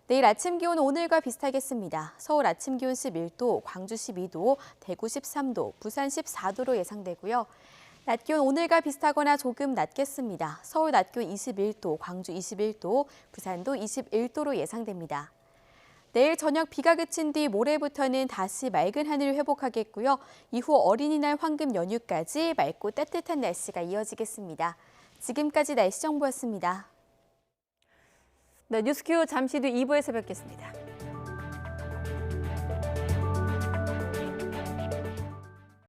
내일 아침 기온은 오늘과 비슷하겠습니다. 서울 아침 기온 11도, 광주 12도, 대구 13도, 부산 14도로 예상되고요. 낮 기온 오늘과 비슷하거나 조금 낮겠습니다. 서울 낮 기온 21도, 광주 21도, 부산도 21도로 예상됩니다. 내일 저녁 비가 그친 뒤 모레부터는 다시 맑은 하늘을 회복하겠고요. 이후 어린이날 황금 연휴까지 맑고 따뜻한 날씨가 이어지겠습니다. 지금까지 날씨 정보였습니다. 네, 뉴스큐 잠시 뒤 2부에서 뵙겠습니다.